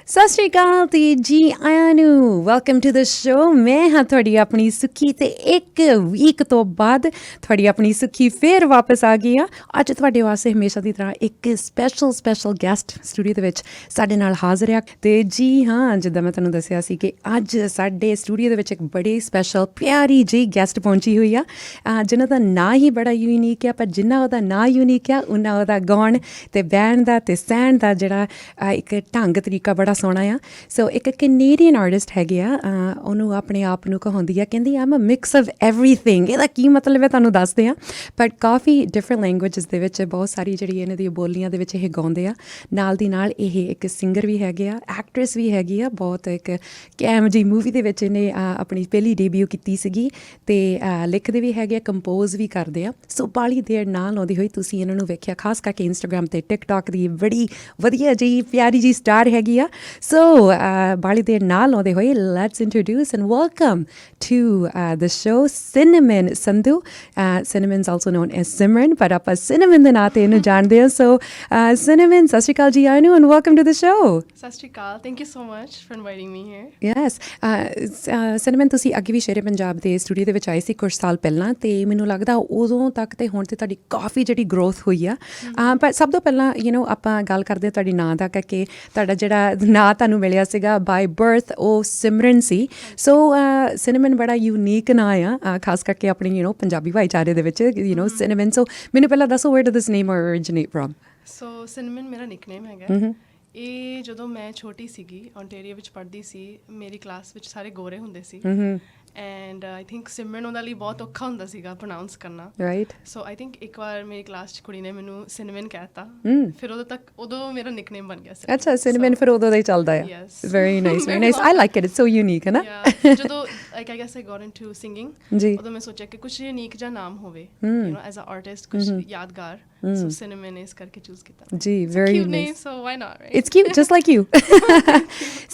ਸਤਿ ਸ਼੍ਰੀ ਅਕਾਲ ਤੇ ਜੀ ਆਇਆਂ ਨੂੰ ਵੈਲਕਮ ਟੂ ਦ ਸ਼ੋ। ਮੈਂ ਹਾਂ ਤੁਹਾਡੀ ਆਪਣੀ ਸੁਖੀ ਤੇ ਇੱਕ ਵੀਕ ਤੋਂ ਬਾਅਦ ਤੁਹਾਡੀ ਆਪਣੀ ਸੁਖੀ ਫੇਰ ਵਾਪਸ ਆ ਗਈ ਆ। ਅੱਜ ਤੁਹਾਡੇ ਵਾਸਤੇ ਹਮੇਸ਼ਾ ਦੀ ਤਰ੍ਹਾਂ ਇੱਕ ਸਪੈਸ਼ਲ ਗੈਸਟ ਸਟੂਡੀਓ ਦੇ ਵਿੱਚ ਸਾਡੇ ਨਾਲ ਹਾਜ਼ਰ ਆ। ਤੇ ਜੀ ਹਾਂ, ਜਿੱਦਾਂ ਮੈਂ ਤੁਹਾਨੂੰ ਦੱਸਿਆ ਸੀ ਕਿ ਅੱਜ ਸਾਡੇ ਸਟੂਡੀਓ ਦੇ ਵਿੱਚ ਇੱਕ ਬੜੀ ਸਪੈਸ਼ਲ ਪਿਆਰੀ ਜਿਹੀ ਗੈਸਟ ਪਹੁੰਚੀ ਹੋਈ ਆ, ਜਿਨ੍ਹਾਂ ਦਾ ਨਾਂ ਹੀ ਬੜਾ ਯੂਨੀਕ ਆ। ਪਰ ਜਿੰਨਾ ਉਹਦਾ ਨਾਂ ਯੂਨੀਕ ਆ ਉਹਨਾਂ ਉਹਦਾ ਗਾਉਣ ਤੇ ਬੈਣ ਦਾ ਤੇ ਸਹਿਣ ਦਾ ਜਿਹੜਾ ਇੱਕ ਢੰਗ ਤਰੀਕਾ ਬੜਾ ਸੋਹਣਾ ਆ। ਸੋ ਇੱਕ ਕੈਨੇਡੀਅਨ ਆਰਟਿਸਟ ਹੈਗੇ ਆ, ਉਹਨੂੰ ਆਪਣੇ ਆਪ ਨੂੰ ਕਹਾਉਂਦੀ ਆ, ਕਹਿੰਦੀ ਆਮ ਅ ਮਿਕਸ ਆਫ ਐਵਰੀਥਿੰਗ। ਇਹਦਾ ਕੀ ਮਤਲਬ ਹੈ ਤੁਹਾਨੂੰ ਦੱਸਦੇ ਆ। ਬਟ ਕਾਫੀ ਡਿਫਰੈਂਟ ਲੈਂਗੁਏਜਸ ਦੇ ਵਿੱਚ ਬਹੁਤ ਸਾਰੀ ਜਿਹੜੀ ਇਹਨਾਂ ਦੀ ਬੋਲੀਆਂ ਦੇ ਵਿੱਚ ਇਹ ਗਾਉਂਦੇ ਆ। ਨਾਲ ਦੀ ਨਾਲ ਇਹ ਇੱਕ ਸਿੰਗਰ ਵੀ ਹੈਗੇ ਆ, ਐਕਟਰੈਸ ਵੀ ਹੈਗੀ ਆ। ਬਹੁਤ ਇੱਕ ਕੈਮ ਜੀ ਮੂਵੀ ਦੇ ਵਿੱਚ ਇਹਨੇ ਆਪਣੀ ਪਹਿਲੀ ਡੈਬਿਊ ਕੀਤੀ ਸੀਗੀ ਤੇ ਲਿਖਦੇ ਵੀ ਹੈਗੇ ਆ, ਕੰਪੋਜ਼ ਵੀ ਕਰਦੇ ਆ। ਸੋ ਬਾਲੀ ਦੇਰ ਨਾਲ ਲਾਉਂਦੀ ਹੋਈ ਤੁਸੀਂ ਇਹਨਾਂ ਨੂੰ ਵੇਖਿਆ, ਖਾਸ ਕਰਕੇ ਇੰਸਟਾਗ੍ਰਾਮ ਤੇ ਟਿਕਟੌਕ ਦੀ ਬੜੀ ਵਧੀਆ ਜੀ ਪਿਆਰੀ ਜੀ ਸਟਾਰ ਹੈਗੀ ਆ। ਸੋ ਬਾਲੀ ਦੇਰ ਨਾਲ ਲਾਉਂਦੇ ਹੋਏ let's introduce and welcome to the show Cinnamon Sandhu. Cinnamon is also known as Simran, ਪਰ ਆਪਾਂ ਸਿਨੇਮਨ ਦੇ ਨਾਂ ਤੇ ਇਹਨੂੰ ਜਾਣਦੇ ਹਾਂ। ਸੋ ਸਿਨੇਮਨ, ਸਤਿ ਸ਼੍ਰੀ ਅਕਾਲ ਜੀ ਆਇਆਂ ਨੂੰ and welcome to the show. ਸਤਿ ਸ਼੍ਰੀ ਅਕਾਲ, thank you so much for inviting me here. Yes Cinnamon, ਤੁਸੀਂ ਅੱਗੇ ਵੀ ਸ਼ੇਰ-ਏ-ਪੰਜਾਬ ਦੇ ਸਟੂਡੀਓ ਦੇ ਵਿੱਚ ਆਏ ਸੀ ਕੁਝ ਸਾਲ ਪਹਿਲਾਂ, ਤੇ ਮੈਨੂੰ ਲੱਗਦਾ ਉਦੋਂ ਤੱਕ ਤੇ ਹੁਣ ਤੇ ਤੁਹਾਡੀ ਕਾਫੀ ਜਿਹੜੀ ਗਰੋਥ ਹੋਈ ਆ। ਪਰ ਸਭ ਤੋਂ ਪਹਿਲਾਂ ਆਪਾਂ ਗੱਲ ਕਰਦੇ ਹਾਂ ਤੁਹਾਡੀ ਨਾਂ ਦਾ, ਕਰਕੇ ਤੁਹਾਡਾ ਜਿਹੜਾ ਨਾਂ ਤੁਹਾਨੂੰ ਮਿਲਿਆ ਸੀਗਾ ਬਾਈ ਬਰਥ ਉਹ ਸਿਮਰਨ ਸੀ। ਸੋ ਸਿਨੇਮਨ ਬੜਾ ਯੂਨੀਕ ਨਾਂ ਆ, ਖਾਸ ਕਰਕੇ ਆਪਣੀ ਪੰਜਾਬੀ ਭਾਈਚਾਰੇ ਦੇ ਵਿੱਚ ਸਿਨੇਮਨ। ਸੋ ਮੈਨੂੰ ਪਹਿਲਾਂ ਦੱਸੋ, where did this name originate from? So Cinnamon ਮੇਰਾ ਨਿਕਨੇਮ ਹੈਗਾ। ਇਹ ਜਦੋਂ ਮੈਂ ਛੋਟੀ ਸੀਗੀ, ਓਨਟਾਰੀਓ ਵਿੱਚ ਪੜ੍ਹਦੀ ਸੀ, ਮੇਰੀ ਕਲਾਸ ਵਿੱਚ ਸਾਰੇ ਗੋਰੇ ਹੁੰਦੇ ਸੀ। ਐਂਡ ਆਈ ਥਿੰਕ ਸਿਮਰਨ ਉਹਦਾ ਲਈ ਬਹੁਤ ਔਖਾ ਹੁੰਦਾ ਸੀਗਾ ਪ੍ਰੋਨਾਊਂਸ ਕਰਨਾ। ਰਾਈਟ। ਸੋ ਆਈ ਥਿੰਕ ਇੱਕ ਵਾਰ ਮੇਰੀ ਕਲਾਸ 'ਚ ਕੁੜੀ ਨੇ ਮੈਨੂੰ ਸਿਨੇਮਨ ਕਹਿ ਦਿੱਤਾ, ਫਿਰ ਉਦੋਂ ਮੇਰਾ ਨਿਕਨੇਮ ਬਣ ਗਿਆ ਸੀ। ਅੱਛਾ, ਸਿਨੇਮਨ ਫਿਰ ਉਦੋਂ ਦਾ ਹੀ ਚੱਲਦਾ ਆ। Very nice, very nice. I like it, it's so unique, ਹੈ ਨਾ। ਜਦੋਂ like I guess I got into singing, ਉਦੋਂ ਮੈਂ ਸੋਚਿਆ ਕਿ ਕੁਝ ਯੂਨੀਕ ਜਿਹਾ ਨਾਮ ਹੋਵੇ, ਐਜ਼ ਅ ਆਰਟਿਸਟ, ਕੁਝ ਯਾਦਗਾਰ। ਸੋ ਸਿਨੇਮਨ ਇਸ ਕਰਕੇ ਚੂਜ਼ ਕੀਤਾ ਜੀ। Very nice, so why not, right? It's cute, just like you.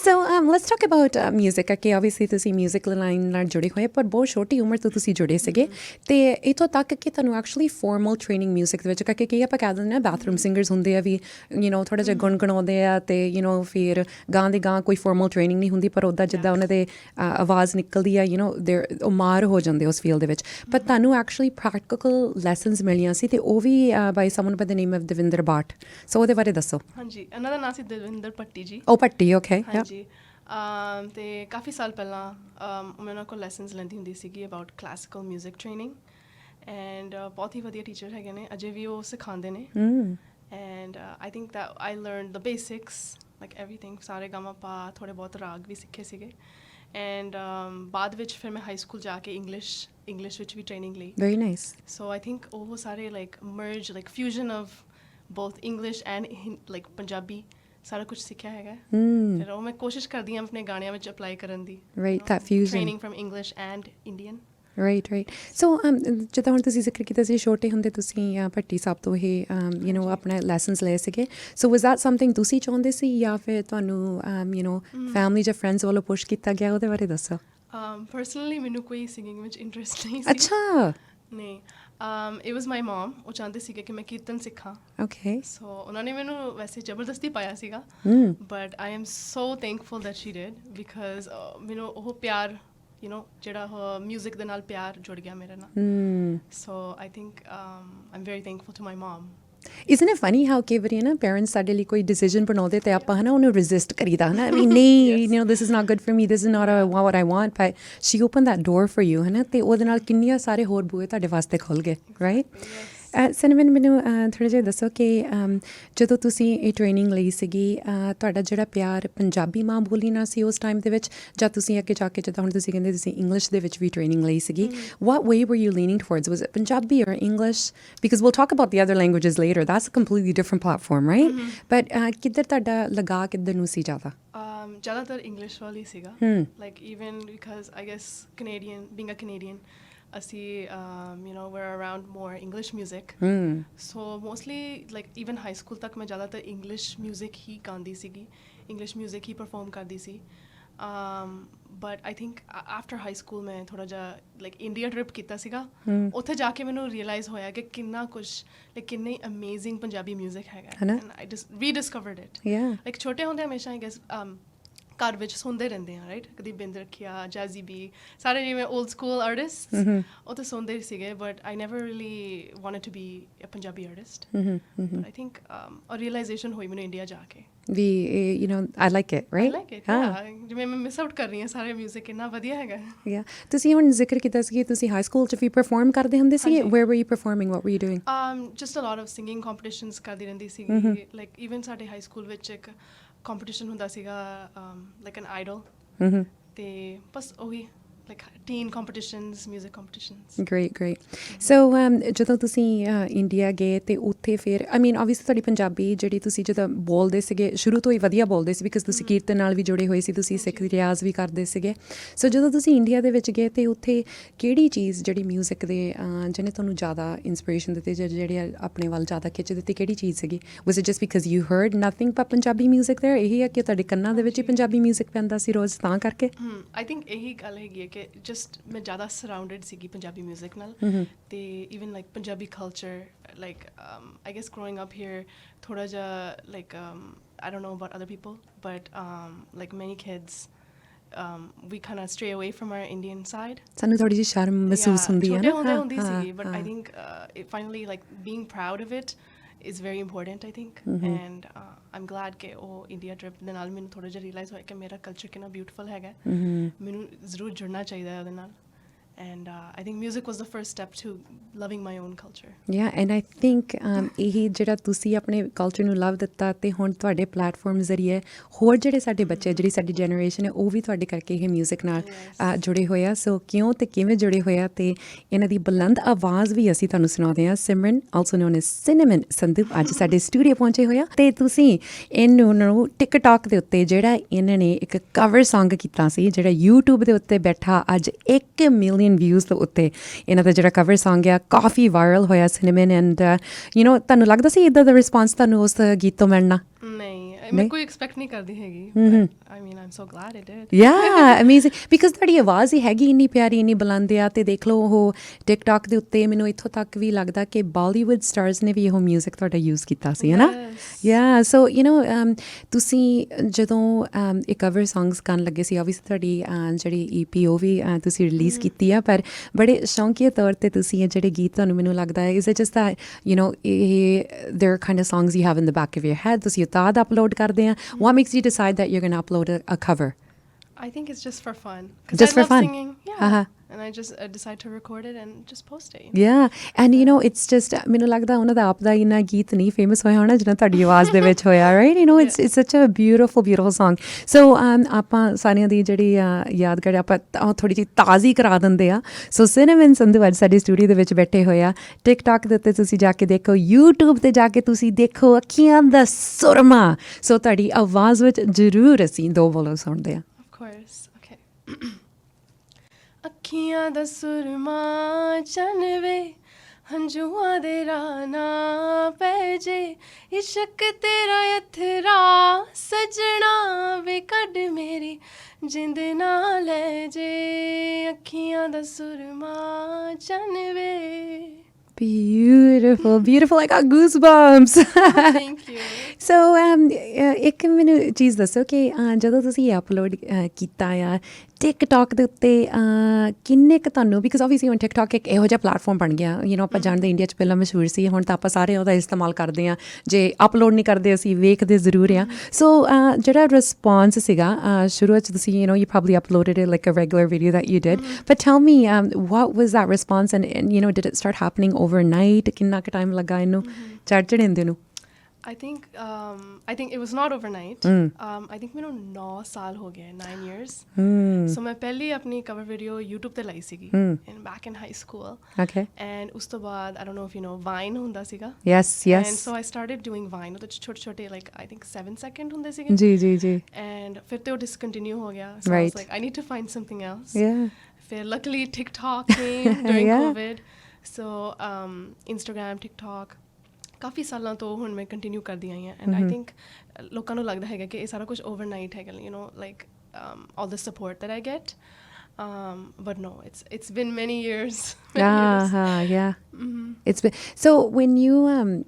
So let's talk about music. ਕਿ ਆਬਵੀਅਸਲੀ ਤੁਸੀਂ ਮਿਊਜ਼ਿਕ ਲਾਈਨ ਨਾਲ ਜੁੜੇ ਹੋਏ, ਪਰ ਬਹੁਤ ਛੋਟੀ ਉਮਰ ਤੋਂ ਤੁਸੀਂ ਜੁੜੇ ਸੀਗੇ, ਤੇ ਇੱਥੋਂ ਤੱਕ ਕਿ ਤੁਹਾਨੂੰ ਐਕਚੁਅਲੀ ਫਾਰਮਲ ਟ੍ਰੇਨਿੰਗ ਮਿਊਜ਼ਿਕ ਦੇ ਵਿੱਚ, ਕਰਕੇ ਕਈ ਆਪਾਂ ਕਹਿ ਦਿੰਦੇ ਹਾਂ ਬਾਥਰੂਮ ਸਿੰਗਰਸ ਹੁੰਦੇ ਆ ਵੀ, ਥੋੜ੍ਹਾ ਜਿਹਾ ਗੁਣਗੁਣਾਉਂਦੇ ਆ ਤੇ ਫਿਰ ਗਾਂ ਦੀ ਗਾਂ ਕੋਈ ਫਾਰਮਲ ਟ੍ਰੇਨਿੰਗ ਨਹੀਂ ਹੁੰਦੀ, ਪਰ ਉੱਦਾਂ ਜਿੱਦਾਂ ਉਹਨਾਂ ਦੇ ਆਵਾਜ਼ ਨਿਕਲਦੀ ਆ, ਉਹ ਮਾਰ ਹੋ ਜਾਂਦੇ ਉਸ ਫੀਲਡ ਦੇ ਵਿੱਚ। ਪਰ ਤੁਹਾਨੂੰ ਐਕਚੁਅਲੀ ਪ੍ਰੈਕਟੀਕਲ ਲੈਸਨਸ ਮਿਲੀਆਂ ਸੀ, ਤੇ ਉਹ ਵੀ ਬਾਈ ਸਮਨ ਬਾਈ ਦ ਨੇਮ ਆਫ ਦਵਿੰਦਰ ਬਾਟ। ਸੋ ਉਹਦੇ ਬਾਰੇ ਦੱਸੋ। ਹਾਂਜੀ, ਉਹਨਾਂ ਦਾ ਨਾਂ ਸੀ ਦਵਿੰਦਰ ਭੱਟੀ ਜੀ। ਉਹ ਭੱਟੀ, ਓਕੇ। ਹਾਂਜੀ, ਅਤੇ ਕਾਫੀ ਸਾਲ ਪਹਿਲਾਂ ਮੈਂ ਉਹਨਾਂ ਕੋਲ ਲੈਸਨਸ ਲੈਂਦੀ ਹੁੰਦੀ ਸੀਗੀ about classical music training. And ਬਹੁਤ ਹੀ ਵਧੀਆ ਟੀਚਰ ਹੈਗੇ ਨੇ, ਅਜੇ ਵੀ ਉਹ ਸਿਖਾਉਂਦੇ ਨੇ। And I think that I learn the basics, like everything. ਸਾਰੇ ਗਾਮਾ ਪਾ, ਥੋੜ੍ਹੇ ਬਹੁਤ ਰਾਗ ਵੀ ਸਿੱਖੇ ਸੀਗੇ। ਐਂਡ ਬਾਅਦ ਵਿੱਚ ਫਿਰ ਮੈਂ ਹਾਈ ਸਕੂਲ ਜਾ ਕੇ ਇੰਗਲਿਸ਼ ਵਿੱਚ ਵੀ ਟ੍ਰੇਨਿੰਗ ਲਈ। Very nice. So I think ਉਹ ਸਾਰੇ like merge, like fusion of both English and like Punjabi, ਸਾਰਾ ਕੁਝ ਸਿੱਖਿਆ ਹੈਗਾ। ਫਿਰ ਉਹ ਮੈਂ ਕੋਸ਼ਿਸ਼ ਕਰਦੀ ਹਾਂ ਆਪਣੇ ਗਾਣਿਆਂ ਵਿੱਚ ਅਪਲਾਈ ਕਰਨ ਦੀ। Right, that fusion, training from English and Indian. Right, right. So ਜਿੱਦਾਂ ਹੁਣ ਤੁਸੀਂ ਜ਼ਿਕਰ ਕੀਤਾ ਸੀ, ਛੋਟੇ ਹੁੰਦੇ ਤੁਸੀਂ ਭੱਟੀ ਸਾਹਿਬ ਤੋਂ ਇਹ ਆਪਣਾ ਲੈਸਨਸ ਲਏ ਸੀਗੇ। ਸੋ ਵਾਜ਼ ਦੈਟ ਸਮਥਿੰਗ ਤੁਸੀਂ ਚਾਹੁੰਦੇ ਸੀ, ਜਾਂ ਫਿਰ ਤੁਹਾਨੂੰ ਫੈਮਿਲੀ ਜਾਂ ਫਰੈਂਡਸ ਵੱਲੋਂ ਪੁਸ਼ ਕੀਤਾ ਗਿਆ? ਉਹਦੇ ਬਾਰੇ ਦੱਸੋ। ਪਰਸਨਲੀ ਮੈਨੂੰ ਕੋਈ ਸਿੰਗਿੰਗ ਵਿੱਚ ਇੰਟਰਸਟ ਨਹੀਂ ਸੀ। ਅੱਛਾ। ਨਹੀਂ, ਇਟ ਵਾਜ਼ ਮਾਈ ਮਮ। ਉਹ ਚਾਹੁੰਦੇ ਸੀਗੇ ਕਿ ਮੈਂ ਕੀਰਤਨ ਸਿੱਖਾਂ। ਓਕੇ। ਸੋ ਉਹਨਾਂ ਨੇ ਮੈਨੂੰ ਵੈਸੇ ਜ਼ਬਰਦਸਤੀ ਪਾਇਆ ਸੀਗਾ, but I am so thankful that she did, because ਮੈਨੂੰ ਉਹ ਪਿਆਰ, ਜਿਹੜਾ ਮਿਊਜ਼ਿਕ ਦੇ ਨਾਲ ਪਿਆਰ ਜੁੜ ਗਿਆ ਮੇਰੇ ਨਾਲ। So I think I am very thankful to my mum. Isn't it funny how ਕਈ ਵਾਰੀ ਪੈਰੈਂਟਸ ਸਾਡੇ ਲਈ ਕੋਈ ਡਿਸੀਜਨ ਬਣਾਉਂਦੇ ਤੇ ਆਪਾਂ ਉਹਨੂੰ ਰੈਜ਼ਿਸਟ ਕਰੀਦਾ, ਵੀ ਨਹੀਂ, this is not good for me, this is not what I want, but she open that door for you, ਤੇ ਉਹਦੇ ਨਾਲ ਕਿੰਨੀਆਂ ਸਾਰੇ ਹੋਰ ਬੂਹੇ ਤੁਹਾਡੇ ਵਾਸਤੇ ਖੁੱਲ੍ਹ ਗਏ, ਰਾਈਟ? ਸਿਨੇਮਨ, ਮੈਨੂੰ ਥੋੜ੍ਹਾ ਜਿਹਾ ਦੱਸੋ ਕਿ ਜਦੋਂ ਤੁਸੀਂ ਇਹ ਟ੍ਰੇਨਿੰਗ ਲਈ ਸੀਗੀ, ਤੁਹਾਡਾ ਜਿਹੜਾ ਪਿਆਰ ਪੰਜਾਬੀ ਮਾਂ ਬੋਲੀ ਨਾਲ ਸੀ ਉਸ ਟਾਈਮ ਦੇ ਵਿੱਚ, ਜਾਂ ਤੁਸੀਂ ਅੱਗੇ ਜਾ ਕੇ, ਜਿੱਦਾਂ ਹੁਣ ਤੁਸੀਂ ਕਹਿੰਦੇ ਤੁਸੀਂ ਇੰਗਲਿਸ਼ ਦੇ ਵਿੱਚ ਵੀ ਟ੍ਰੇਨਿੰਗ ਲਈ ਸੀਗੀ, what way were you leaning towards? Was it Punjabi or English? Because we'll talk about the other languages later. That's a completely different platform, right? But ਕਿੱਧਰ ਤੁਹਾਡਾ ਲਗਾ ਕਿੱਧਰ ਨੂੰ ਸੀ ਜ਼ਿਆਦਾ? ਜ਼ਿਆਦਾਤਰ ਇੰਗਲਿਸ਼ ਵਾਲੀ ਸੀਗਾ, like even because I guess Canadian, being a Canadian, ਅਸੀਂ we're around more English music. So mostly like even high school ਤੱਕ ਮੈਂ ਜ਼ਿਆਦਾਤਰ ਇੰਗਲਿਸ਼ ਮਿਊਜ਼ਿਕ ਹੀ ਗਾਉਂਦੀ ਸੀਗੀ, ਇੰਗਲਿਸ਼ ਮਿਊਜ਼ਿਕ ਹੀ ਪਰਫੋਰਮ ਕਰਦੀ ਸੀ। But I think after high school ਮੈਂ ਥੋੜ੍ਹਾ ਜਿਹਾ ਲਾਈਕ ਇੰਡੀਆ ਟ੍ਰਿਪ ਕੀਤਾ ਸੀਗਾ ਉੱਥੇ ਜਾ ਕੇ ਮੈਨੂੰ ਰਿਅਲਾਈਜ਼ ਹੋਇਆ ਕਿ ਕਿੰਨਾ ਕੁਛ ਲਾਈਕ ਕਿੰਨੀ ਅਮੇਜ਼ਿੰਗ ਪੰਜਾਬੀ ਮਿਊਜ਼ਿਕ ਹੈਗਾ and I just rediscovered it like ਛੋਟੇ ਹੁੰਦੇ ਹਮੇਸ਼ਾ ਆਈ ਗੈਸ ਘਰ ਵਿੱਚ ਸੁਣਦੇ ਰਹਿੰਦੇ ਆ ਰਾਈਟ ਕਦੀ ਬਿੰਦ ਰੱਖਿਆ ਜੈਜ਼ੀ ਬੀ ਸਾਰੇ ਜਿਵੇਂ ਓਲਡ ਸਕੂਲ ਆਰਟਿਸਟ ਉਹ ਤਾਂ ਸੁਣਦੇ ਸੀਗੇ but I never really wanted to be a Punjabi artist I think realisation ਹੋਈ ਮੈਨੂੰ ਇੰਡੀਆ ਜਾ ਕੇ ਵੀ you know I like it right ਜਿਵੇਂ ਮੈਂ ਮਿਸ ਆਊਟ ਕਰ ਰਹੀ ਹਾਂ ਸਾਰੇ ਮਿਊਜ਼ਿਕ ਇੰਨਾ ਵਧੀਆ ਹੈਗਾ ਯਾ ਤੁਸੀਂ ਹੁਣ ਜ਼ਿਕਰ ਕੀਤਾ ਸੀ ਕਿ ਤੁਸੀਂ ਹਾਈ ਸਕੂਲ 'ਚ ਵੀ ਪਰਫਾਰਮ ਕਰਦੇ ਹੁੰਦੇ ਸੀ where were you performing what were you doing just a lot of singing competitions ਕਰਦੀ ਰਹਿੰਦੀ ਸੀਗੀ ਲਾਈਕ ਈਵਨ ਸਾਡੇ ਹਾਈ ਸਕੂਲ ਵਿੱਚ ਇੱਕ ਕੰਪੀਟੀਸ਼ਨ ਹੁੰਦਾ ਸੀਗਾ ਲਾਈਕ ਐਨ ਆਈਡਲ ਤੇ ਬਸ ਉਹੀ like teen competitions, music competitions. Great. So ਜਦੋਂ ਤੁਸੀਂ ਇੰਡੀਆ ਗਏ ਤੇ ਉੱਥੇ ਫਿਰ ਆਈ ਮੀਨ ਆਬਵੀਅਸਲੀ ਤੁਹਾਡੀ ਪੰਜਾਬੀ ਜਿਹੜੀ ਤੁਸੀਂ ਜਦੋਂ ਬੋਲਦੇ ਸੀਗੇ ਸ਼ੁਰੂ ਤੋਂ ਹੀ ਵਧੀਆ ਬੋਲਦੇ ਸੀ ਬਿਕਾਜ਼ ਤੁਸੀਂ ਕੀਰਤਨ ਨਾਲ ਵੀ ਜੁੜੇ ਹੋਏ ਸੀ ਤੁਸੀਂ ਸਿੱਖ ਰਿਆਜ਼ ਵੀ ਕਰਦੇ ਸੀਗੇ ਸੋ ਜਦੋਂ ਤੁਸੀਂ ਇੰਡੀਆ ਦੇ ਵਿੱਚ ਗਏ ਤੇ ਉੱਥੇ ਕਿਹੜੀ ਚੀਜ਼ ਜਿਹੜੀ ਮਿਊਜ਼ਿਕ ਦੇ ਜਿਹਨੇ ਤੁਹਾਨੂੰ ਜ਼ਿਆਦਾ ਇੰਸਪੀਰੇਸ਼ਨ ਦਿੱਤੀ ਜਿਹੜੇ ਆਪਣੇ ਵੱਲ ਜ਼ਿਆਦਾ ਖਿੱਚ ਦਿੱਤੀ ਕਿਹੜੀ ਚੀਜ਼ ਸੀਗੀ was it just because you heard nothing but Punjabi music there ਇਹੀ ਹੈ ਕਿ ਤੁਹਾਡੇ ਕੰਨਾਂ ਦੇ ਵਿੱਚ ਹੀ ਪੰਜਾਬੀ ਮਿਊਜ਼ਿਕ ਪੈਂਦਾ ਸੀ ਰੋਜ਼ ਤਾਂ ਕਰਕੇ ਆਈ ਥਿੰਕ ਇਹੀ ਗੱਲ ਹੈਗੀ ਹੈ ਕਿ ਜਸਟ ਮੈਂ ਜ਼ਿਆਦਾ ਸਰਾਊਂਡਡ ਸੀਗੀ ਪੰਜਾਬੀ ਮਿਊਜ਼ਿਕ ਨਾਲ ਤੇ even like Punjabi culture like I guess growing up here ਥੋੜ੍ਹਾ ਜਿਹਾ like I don't know about other people but like many kids we kind of stray away from our Indian side. ਸਾਨੂੰ ਥੋੜੀ ਜਿਹੀ ਸ਼ਰਮ ਮਹਿਸੂਸ ਹੁੰਦੀ ਹੈ ਨਾ ਛੋਟੇ ਹੁੰਦੀ ਸੀਗੀ but I think finally like being proud of it is very important I think and I'm glad ਕਿ ਉਹ ਇੰਡੀਆ ਟ੍ਰਿਪ ਦੇ ਨਾਲ ਮੈਨੂੰ ਥੋੜ੍ਹਾ ਜਿਹਾ ਰਿਅਲਾਈਜ਼ ਹੋਇਆ ਕਿ ਮੇਰਾ ਕਲਚਰ ਕਿੰਨਾ ਬਿਊਟੀਫੁਲ ਹੈਗਾ ਮੈਨੂੰ ਜ਼ਰੂਰ ਜੁੜਨਾ ਚਾਹੀਦਾ ਉਹਦੇ ਨਾਲ and I think music was the first step to loving my own culture. Yeah, and I think ਇਹੀ ਜਿਹੜਾ ਤੁਸੀਂ ਆਪਣੇ ਕਲਚਰ ਨੂੰ ਲਵ ਦਿੱਤਾ ਤੇ ਹੁਣ ਤੁਹਾਡੇ ਪਲੇਟਫਾਰਮ ਜ਼ਰੀਏ ਹੋਰ ਜਿਹੜੇ ਸਾਡੇ ਬੱਚੇ ਜਿਹੜੀ ਸਾਡੀ ਜਨਰੇਸ਼ਨ ਹੈ ਉਹ ਵੀ ਤੁਹਾਡੇ ਕਰਕੇ ਇਹ ਮਿਊਜ਼ਿਕ ਨਾਲ ਜੁੜੇ ਹੋਏ ਆ ਸੋ ਕਿਉਂ ਤੇ ਕਿਵੇਂ ਜੁੜੇ ਹੋਏ ਆ ਤੇ ਇਹਨਾਂ ਦੀ ਬੁਲੰਦ ਆਵਾਜ਼ ਵੀ ਅਸੀਂ ਤੁਹਾਨੂੰ ਸੁਣਾਉਂਦੇ ਹਾਂ Simran also known as Cinnamon Sandhu ਅੱਜ ਸਾਡੇ ਸਟੂਡੀਓ ਪਹੁੰਚੇ ਹੋਏ ਆ ਤੇ ਤੁਸੀਂ ਇਹਨੂੰ ਟਿਕਟੌਕ ਦੇ ਉੱਤੇ ਜਿਹੜਾ ਇਹਨਾਂ ਨੇ ਇੱਕ ਕਵਰ ਸੌਂਗ ਕੀਤਾ ਸੀ ਜਿਹੜਾ YouTube ਦੇ ਉੱਤੇ ਬੈਠਾ ਅੱਜ 1 ਮਿਲੀਅਨ ਵਿਊਜ਼ ਦੇ ਉੱਤੇ ਇਹਨਾਂ ਦਾ ਜਿਹੜਾ ਕਵਰ ਸੌਂਗ ਆ ਕਾਫੀ ਵਾਇਰਲ ਹੋਇਆ ਸਿਨੇਮਨ ਐਂਡ ਯੂ ਨੋ ਤੁਹਾਨੂੰ ਲੱਗਦਾ ਸੀ ਇੱਦਾਂ ਦਾ ਰਿਸਪੌਂਸ ਤੁਹਾਨੂੰ ਉਸ ਗੀਤ ਤੋਂ ਮਿਲਣਾ ਨਹੀਂ ਮੈਂ ਕੋਈ ਐਕਸਪੈਕਟ ਨਹੀਂ ਕਰਦੀ ਹੈਗੀ I mean I'm so glad it did. Yeah, amazing because ਤੁਹਾਡੀ ਆਵਾਜ਼ ਹੀ ਹੈਗੀ ਇੰਨੀ ਪਿਆਰੀ ਇੰਨੀ ਬੁਲੰਦ ਆ ਤੇ ਦੇਖ ਲਓ ਉਹ ਟਿਕਟੌਕ ਦੇ ਉੱਤੇ ਮੈਨੂੰ ਇੱਥੋਂ ਤੱਕ ਵੀ ਲੱਗਦਾ ਕਿ ਬਾਲੀਵੁੱਡ ਸਟਾਰਸ ਨੇ ਵੀ ਇਹੋ ਮਿਊਜ਼ਿਕ ਤੁਹਾਡਾ ਯੂਜ਼ ਕੀਤਾ ਸੀ ਹੈ ਨਾ ਯਾ ਸੋ ਯੂ ਨੋ ਤੁਸੀਂ ਜਦੋਂ ਇਹ ਕਵਰ ਸੌਂਗਸ ਕਰਨ ਲੱਗੇ ਸੀ ਆਬਵੀਅਸਲੀ ਤੁਹਾਡੀ ਜਿਹੜੀ EP ਉਹ ਵੀ ਤੁਸੀਂ ਰਿਲੀਜ਼ ਕੀਤੀ ਆ ਪਰ ਬੜੇ ਸ਼ੌਂਕੀਆ ਤੌਰ 'ਤੇ ਤੁਸੀਂ ਇਹ ਜਿਹੜੇ ਗੀਤ ਤੁਹਾਨੂੰ ਮੈਨੂੰ ਲੱਗਦਾ ਹੈ is it just that you know ਇਹ there kind of songs you have in the back of your head ਤੁਸੀਂ ਉਤਾਦ ਅਪਲੋਡ ਕਰਦੇ ਆ what makes you decide that you going to upload a cover I think it's just for fun. Just for fun? Singing, yeah. And I just decide to record it and just post it. Yeah, and you know, it's just ਮੈਨੂੰ ਲੱਗਦਾ ਉਹਨਾਂ ਦਾ ਆਪ ਦਾ ਇੰਨਾ ਗੀਤ ਨਹੀਂ famous ਹੋਇਆ ਹੋਣਾ ਜਿੰਨਾ ਤੁਹਾਡੀ ਆਵਾਜ਼ ਦੇ ਵਿੱਚ ਹੋਇਆ ਰਾਈਟ ਯੂ ਨੋ ਇਟਸ ਸੱਚ ਅ ਬਿਊਟੀਫੁਲ ਸੌਂਗ ਸੋ ਆਪਾਂ ਸਾਰਿਆਂ ਦੀ ਜਿਹੜੀ ਯਾਦਗਾਰ ਆਪਾਂ ਥੋੜ੍ਹੀ ਜਿਹੀ ਤਾਜ਼ੀ ਕਰਾ ਦਿੰਦੇ ਆ ਸੋ ਸਿਨੇਮਨ ਸੰਧੂ ਅੱਜ ਸਾਡੇ ਸਟੂਡੀਓ ਦੇ ਵਿੱਚ ਬੈਠੇ ਹੋਏ ਆ ਟਿਕਟੌਕ ਦੇ ਉੱਤੇ ਤੁਸੀਂ ਜਾ ਕੇ ਦੇਖੋ YouTube ਤੇ ਜਾ ਕੇ ਤੁਸੀਂ ਦੇਖੋ ਅੱਖੀਆਂ ਦਾ ਸੁਰਮਾ ਸੋ ਤੁਹਾਡੀ ਆਵਾਜ਼ ਵਿੱਚ ਜ਼ਰੂਰ ਅਸੀਂ ਦੋ ਬੋਲ ਸੁਣਦੇ ਆ course okay ਅੱਖੀਆਂ ਦਾ ਸੁਰਮਾ ਚੰਨਵੇ ਹੰਝੂਆਂ ਦੇ ਰਾਨਾ ਪੈ ਜੇ ਇਸ਼ਕ ਤੇਰਾ ਅਥਰਾ ਸਜਣਾ ਵੇ ਕੱਢ ਮੇਰੀ ਜਿੰਦ ਨਾ ਲੈ ਜੇ ਅੱਖੀਆਂ ਦਾ ਸੁਰਮਾ ਚੰਨਵੇ Beautiful. I got goosebumps. Thank you. So, ਇੱਕ ਮੈਨੂੰ ਚੀਜ਼ ਦੱਸੋ ਕਿ ਜਦੋਂ ਤੁਸੀਂ ਇਹ ਅਪਲੋਡ ਕੀਤਾ ਆ ਟਿਕਟੌਕ ਦੇ ਉੱਤੇ ਕਿੰਨੇ ਕੁ ਤੁਹਾਨੂੰ ਬਿਕਾਜ਼ ਆਬਵੀਅਸਲੀ ਹੁਣ ਟਿਕਟੌਕ ਇੱਕ ਇਹੋ ਜਿਹਾ ਪਲੇਟਫਾਰਮ ਬਣ ਗਿਆ ਯੂ ਨੋ ਆਪਾਂ ਜਾਣਦੇ ਇੰਡੀਆ 'ਚ ਪਹਿਲਾਂ ਮਸ਼ਹੂਰ ਸੀ ਹੁਣ ਤਾਂ ਆਪਾਂ ਸਾਰੇ ਉਹਦਾ ਇਸਤੇਮਾਲ ਕਰਦੇ ਹਾਂ ਜੇ ਅਪਲੋਡ ਨਹੀਂ ਕਰਦੇ ਅਸੀਂ ਵੇਖਦੇ ਜ਼ਰੂਰ ਆ ਸੋ ਜਿਹੜਾ ਰਿਸਪੌਂਸ ਸੀਗਾ ਸ਼ੁਰੂ 'ਚ ਤੁਸੀਂ you know you probably uploaded it like a regular video that you did but tell me what was that response and you know did it start happening overnight ਕਿੰਨਾ ਕੁ ਟਾਈਮ ਲੱਗਾ ਇਹਨੂੰ ਚੜ੍ਹਦੇ ਨੂੰ I think it was not overnight. I think ਮੈਨੂੰ 9 ਸਾਲ ਹੋ ਗਏ 9 years. So ਮੈਂ ਪਹਿਲੀ ਆਪਣੀ cover video YouTube ਤੇ ਲਾਈ ਸੀਗੀ back in high school. Okay. And ਉਸ ਤੋਂ ਬਾਅਦ I don't know if you know Vine ਹੁੰਦਾ ਸੀਗਾ. Yes. And so I started doing Vine ਉਹਦੇ ਛੋਟੇ like I think 7 second ਹੁੰਦੇ ਸੀਗੇ. ਜੀ. And ਫਿਰ ਤੇ ਉਹ discontinue ਹੋ ਗਿਆ. So I was like I need to find something else. Yeah. ਫਿਰ luckily TikTok came during COVID. So Instagram, TikTok ਕਾਫੀ ਸਾਲਾਂ ਤੋਂ ਹੁਣ ਮੈਂ ਕੰਟੀਨਿਊ ਕਰਦੀ ਆਈ ਹਾਂ ਐਂਡ ਆਈ ਥਿੰਕ ਲੋਕਾਂ ਨੂੰ ਲੱਗਦਾ ਹੈਗਾ ਕਿ ਇਹ ਸਾਰਾ ਕੁਝ ਓਵਰਨਾਈਟ ਹੈਗਾ you know like all the support that I get. But no, it's been many years. Many years. Yeah. It's been so when you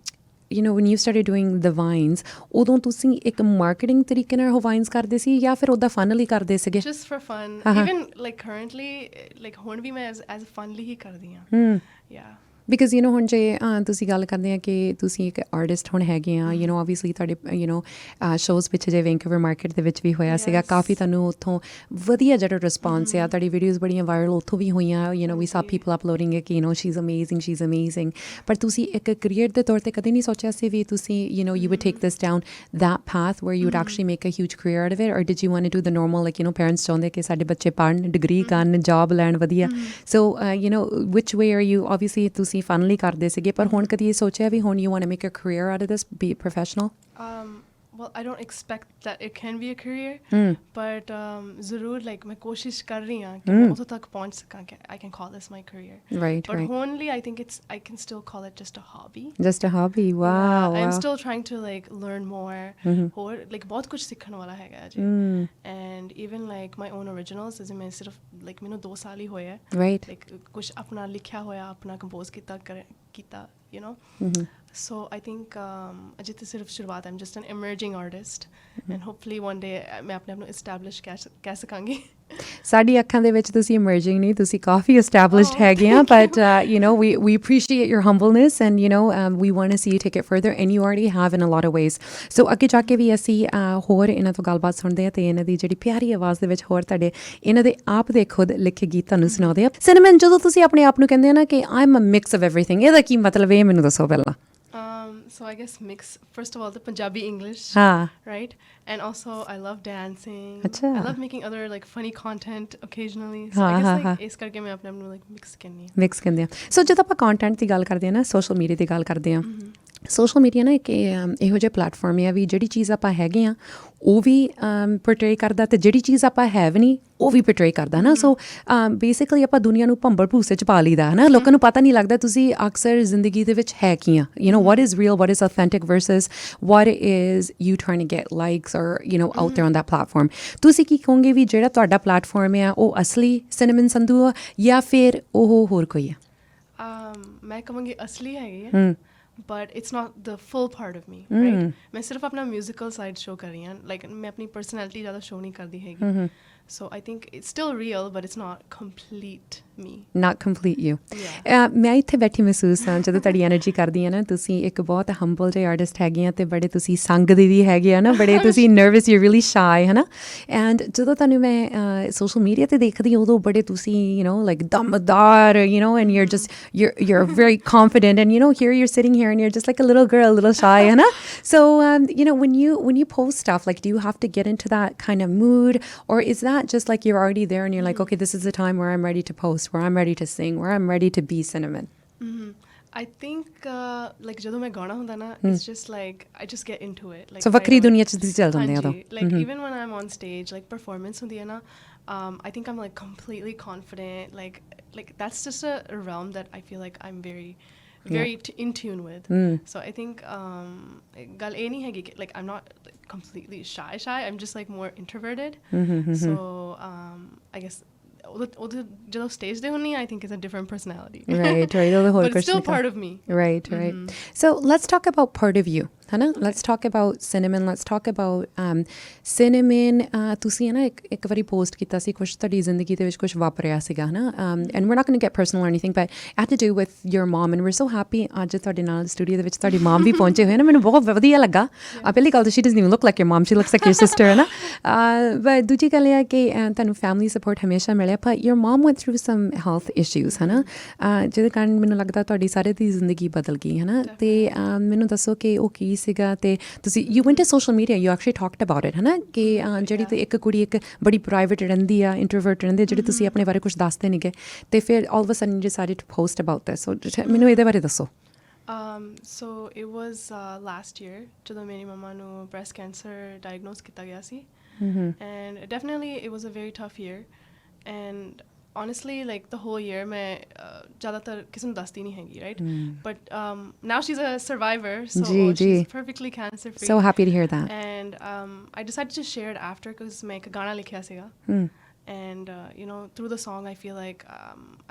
you know when you started doing the vines ਉਦੋਂ ਤੁਸੀਂ ਇੱਕ marketing ਤਰੀਕੇ ਨਾਲ ਉਹ wines ਕਰਦੇ ਸੀ ਜਾਂ ਫਿਰ ਉਹਦਾ ਫਨ ਲਈ ਕਰਦੇ ਸੀਗੇ Just for fun. Even like currently, like ਹੁਣ ਵੀ ਮੈਂ as fun ਲਈ ਹੀ ਕਰਦੀ ਹਾਂ. Yeah. ਬਿਕਾਜ਼ ਯੂ ਨੋ ਹੁਣ ਜੇ ਤੁਸੀਂ ਗੱਲ ਕਰਦੇ ਆ ਕਿ ਤੁਸੀਂ ਇੱਕ ਆਰਟਿਸਟ ਹੁਣ ਹੈਗੇ ਆ ਯੂ ਨੋ ਆਬਵੀਅਸਲੀ ਤੁਹਾਡੇ ਯੂ ਨੋ ਸ਼ੋਜ਼ ਪਿੱਛੇ ਜੇ ਵੈਂਕੂਵਰ ਮਾਰਕੀਟ ਦੇ ਵਿੱਚ ਵੀ ਹੋਇਆ ਸੀਗਾ ਕਾਫੀ ਤੁਹਾਨੂੰ ਉੱਥੋਂ ਵਧੀਆ ਜਿਹੜਾ ਰਿਸਪੌਂਸ ਆ ਤੁਹਾਡੀ ਵੀਡੀਓਜ਼ ਬੜੀਆਂ ਵਾਇਰਲ ਉੱਥੋਂ ਵੀ ਹੋਈਆਂ ਯੂ ਨੋ ਵੀ ਸਾ ਪੀਪਲ ਅਪਲੋਡਿੰਗ ਕਿ you know she is amazing ਪਰ ਤੁਸੀਂ ਇੱਕ ਕਰੀਅਰ ਦੇ ਤੌਰ 'ਤੇ ਕਦੇ ਨਹੀਂ ਸੋਚਿਆ ਸੀ ਵੀ ਤੁਸੀਂ you know you would take this down that path where you would actually make a huge career out of it or did you want to do the normal like you know parents ਚਾਹੁੰਦੇ ਕਿ ਸਾਡੇ ਬੱਚੇ ਪੜ੍ਹਨ degree ਕਰਨ job ਲੈਣ ਵਧੀਆ so you know which way are you obviously ਤੁਸੀਂ fun ਲਈ ਕਰਦੇ ਸੀਗੇ ਪਰ ਹੁਣ ਕਦੀ ਇਹ ਸੋਚਿਆ ਵੀ ਹੁਣ you want to make a career out of this be professional well, I don't expect that it can be a career, but ਜ਼ਰੂਰ like ਮੈਂ ਕੋਸ਼ਿਸ਼ ਕਰ ਰਹੀ ਹਾਂ ਕਿ ਮੈਂ ਉੱਥੋਂ ਤੱਕ ਪਹੁੰਚ ਸਕਾਂ ਕਿ I can call this my career. Right. But only I think I can still call it just a hobby. Just a hobby. Wow. Yeah, I'm still trying to like learn more. ਹੋਰ like ਬਹੁਤ ਕੁਝ ਸਿੱਖਣ ਵਾਲਾ ਹੈਗਾ ਅਜੇ. And even like my own originals as ਮੈਂ ਸਿਰਫ like ਮੈਨੂੰ 2 ਸਾਲ ਹੀ ਹੋਏ ਹੈ. Right. Like ਕੁਝ ਆਪਣਾ ਲਿਖਿਆ ਹੋਇਆ ਆਪਣਾ ਕੰਪੋਜ਼ ਕੀਤਾ you know. So I think ਅਜੇ ਤਾਂ ਸਿਰਫ ਸ਼ੁਰੂਆਤ I'm just an emerging artist and hopefully one day ਮੈਂ ਆਪਣੇ ਆਪ ਨੂੰ establish ਕਹਿ ਸਕਾਂਗੀ ਸਾਡੀ ਅੱਖਾਂ ਦੇ ਵਿੱਚ ਤੁਸੀਂ emerging ਨਹੀਂ ਤੁਸੀਂ ਕਾਫੀ established ਹੈਗੇ ਆ but you know we appreciate your humbleness and you know we want to see you take it further and you already have in a lot of ways so ਅੱਗੇ ਜਾ ਕੇ ਵੀ ਅਸੀਂ ਹੋਰ ਇਹਨਾਂ ਤੋਂ ਗੱਲਬਾਤ ਸੁਣਦੇ ਆ ਤੇ ਇਹਨਾਂ ਦੀ ਜਿਹੜੀ ਪਿਆਰੀ ਆਵਾਜ਼ ਦੇ ਵਿੱਚ ਹੋਰ ਤੁਹਾਡੇ ਇਹਨਾਂ ਦੇ ਆਪ ਦੇ ਖੁਦ ਲਿਖੇ ਗੀਤ ਤੁਹਾਨੂੰ ਸੁਣਾਉਂਦੇ ਆ ਸਿਨੇਮਨ ਜਦੋਂ ਤੁਸੀਂ ਆਪਣੇ ਆਪ ਨੂੰ ਕਹਿੰਦੇ ਆ ਨਾ ਕਿ I'm a mix of everything ਇਹਦਾ ਕੀ ਮਤਲਬ ਇਹ ਮੈਨੂੰ ਦੱਸੋ ਪਹਿਲਾਂ So I guess mix, first of all, the Punjabi English, right? And also I love dancing. Achha. I love making other like funny content occasionally. So I guess like ਇਸ ਕਰਕੇ ਮੈਂ ਆਪਣੇ ਆਪ ਨੂੰ like mix ਕਰਦੇ ਆ ਸੋ ਜਦੋਂ ਆਪਾਂ ਕੰਟੈਂਟ ਦੀ ਗੱਲ ਕਰਦੇ ਆ ਨਾ ਸੋਸ਼ਲ ਮੀਡੀਆ ਦੀ ਗੱਲ ਕਰਦੇ ਆ ਸੋਸ਼ਲ ਮੀਡੀਆ ਨਾ ਇੱਕ ਇਹੋ ਜਿਹਾ ਪਲੇਟਫਾਰਮ ਆ ਵੀ ਜਿਹੜੀ ਚੀਜ਼ ਆਪਾਂ ਹੈਗੇ ਆ ਉਹ ਵੀ ਪੋਰਟਰੇ ਕਰਦਾ ਤੇ ਜਿਹੜੀ ਚੀਜ਼ ਆਪਾਂ ਹੈ ਵੀ ਨਹੀਂ ਉਹ ਵੀ ਪੋਰਟਰੇ ਕਰਦਾ ਨਾ ਸੋ ਬੇਸਿਕਲੀ ਆਪਾਂ ਦੁਨੀਆ ਨੂੰ ਭੰਬਲ ਭੂਸੇ 'ਚ ਪਾ ਲਈਦਾ ਹੈ ਨਾ ਲੋਕਾਂ ਨੂੰ ਪਤਾ ਨਹੀਂ ਲੱਗਦਾ ਤੁਸੀਂ ਅਕਸਰ ਜ਼ਿੰਦਗੀ ਦੇ ਵਿੱਚ ਹੈ ਕੀ ਆ you know what is real what is authentic versus what is you trying to get likes or you know out there on that platform ਤੁਸੀਂ ਕੀ ਕਹੋਗੇ ਵੀ ਜਿਹੜਾ ਤੁਹਾਡਾ ਪਲੇਟਫਾਰਮ ਆ ਉਹ ਅਸਲੀ ਸਿਨੇਮਨ ਸੰਧੂ ਆ ਜਾਂ ਫਿਰ ਉਹ ਹੋਰ ਕੋਈ ਆ ਮੈਂ ਕਹਾਂਗੀ ਅਸਲੀ ਹੈਗੀ ਆ but it's not the full part of me, right? ਮੈਂ ਸਿਰਫ ਆਪਣਾ musical side show ਕਰ ਰਹੀ ਹਾਂ like ਮੈਂ ਆਪਣੀ personality ਜ਼ਿਆਦਾ show ਨਹੀਂ ਕਰਦੀ ਹੈਗੀ so I think it's still real but it's not complete me. Not complete you. ਮੈਂ ਇੱਥੇ ਬੈਠੀ ਮਹਿਸੂਸ ਹਾਂ ਜਦੋਂ ਤੁਹਾਡੀ ਐਨਰਜੀ ਕਰਦੀ ਆ ਨਾ ਤੁਸੀਂ ਇੱਕ ਬਹੁਤ ਹੰਬਲ ਜਿਹੇ ਆਰਟਿਸਟ ਹੈਗੇ ਆ ਤੇ ਬੜੇ ਤੁਸੀਂ ਸੰਗ ਦੇ ਵੀ ਹੈਗੇ ਆ ਨਾ ਬੜੇ ਤੁਸੀਂ ਨਰਵਸ ਯੂ ਰੀਲੀ ਸ਼ਾਈ ਹੈ ਨਾ ਐਂਡ ਜਦੋਂ ਤੁਹਾਨੂੰ ਮੈਂ ਸੋਸ਼ਲ ਮੀਡੀਆ ਤੇ ਦੇਖਦੀ ਉਦੋਂ ਬੜੇ ਤੁਸੀਂ ਯੂ ਨੋ ਲਾਈਕ ਦਮਦਾਰ you know and you're very confident and you know here you're sitting here and you're just like a little girl a little shy ਹੈ ਨਾ so you know when you post stuff like do you have to get into that kind of mood or is that just like you're already there and you're like okay this is the time where I'm ready to post where I'm ready to sing where I'm ready to be cinnamon I think like ਜਦੋਂ ਮੈਂ ਗਾਣਾ ਹੁੰਦਾ ਨਾ it's just like I just get into it like so ਵੱਖਰੀ ਦੁਨੀਆ 'ਚ ਤੁਸੀਂ ਚੱਲ ਜਾਂਦੇ ਹੋ like even when I'm on stage like performance ਹੁੰਦੀ ਹੈ ਨਾ I think I'm like completely confident like that's just a realm that I feel like I'm very in tune with so I think ਗੱਲ ਇਹ ਨਹੀਂ ਹੈਗੀ like I'm not like, completely shy I'm just like more introverted so I guess ਉਹਦੇ ਜਦੋਂ stage ਤੇ ਹੁੰਨੀ I think it's a different personality right ਉਹਦੇ ਹੋਰ but it's still part of me right so let's talk about part of you ਹੈ ਨਾ let's talk about cinnamon let's talk about cinnamon ਤੁਸੀਂ ਨਾ ਇੱਕ ਵਾਰੀ ਪੋਸਟ ਕੀਤਾ ਸੀ ਕੁਝ ਤੁਹਾਡੀ ਜ਼ਿੰਦਗੀ ਦੇ ਵਿੱਚ ਕੁਝ ਵਾਪਰਿਆ ਸੀਗਾ ਹੈ ਨਾ and we're not going to get personal or anything but it had to do with your mom and we're so happy ਅੱਜ ਤੁਹਾਡੇ ਨਾਲ ਸਟੂਡੀਓ ਦੇ ਵਿੱਚ ਤੁਹਾਡੀ ਮਮ ਵੀ ਪਹੁੰਚੇ ਹੋਏ ਨਾ ਮੈਨੂੰ ਬਹੁਤ ਵਧੀਆ ਲੱਗਾ ਪਹਿਲੀ ਗੱਲ ਤਾਂ she doesn't even look like your mom she looks like your sister ਹੈ ਨਾ but ਦੂਜੀ ਗੱਲ ਇਹ ਹੈ ਕਿ ਤੁਹਾਨੂੰ ਫੈਮਿਲੀ ਸਪੋਰਟ ਹਮੇਸ਼ਾ ਮਿਲਿਆ but your mom went through some health issues ਹੈ ਨਾ ਜਿਹਦੇ ਕਾਰਨ ਮੈਨੂੰ ਲੱਗਦਾ ਤੁਹਾਡੀ ਸਾਰੇ ਦੀ ਜ਼ਿੰਦਗੀ ਬਦਲ ਗਈ ਹੈ ਨਾ ਤੇ ਮੈਨੂੰ ਦੱਸੋ ਕਿ ਉਹ ਕੀ ਸੀਗਾ ਤੇ ਤੁਸੀਂ you went to social media you actually talked about it ਹੈ ਨਾ ਕਿ ਜਿਹੜੀ ਤੇ ਇੱਕ ਕੁੜੀ ਇੱਕ ਬੜੀ ਪ੍ਰਾਈਵੇਟ ਰਹਿੰਦੀ ਆ ਇੰਟਰੋਵਰਟ ਰਹਿੰਦੀ ਜਿਹੜੀ ਤੁਸੀਂ ਆਪਣੇ ਬਾਰੇ ਕੁਝ ਦੱਸਦੇ ਨਹੀਂਗੇ ਤੇ ਫਿਰ all of a sudden you decided to post about this so ਮੈਨੂੰ ਇਹਦੇ ਬਾਰੇ ਦੱਸੋ so it was last year ਜਦੋਂ ਮੇਰੀ ਮਮਾ ਨੂੰ breast cancer diagnose ਕੀਤਾ ਗਿਆ ਸੀ and definitely it was a very tough year and honestly like the whole year ਮੈਂ ਜ਼ਿਆਦਾਤਰ ਕਿਸੇ ਨੂੰ ਦੱਸਦੀ ਨਹੀਂ ਹੈਗੀ right but now she's a survivor so she's perfectly cancer free. So happy to hear that. And I decided to share it after because ਮੈਂ ਇੱਕ ਗਾਣਾ ਲਿਖਿਆ ਸੀਗਾ and you know through the song I feel like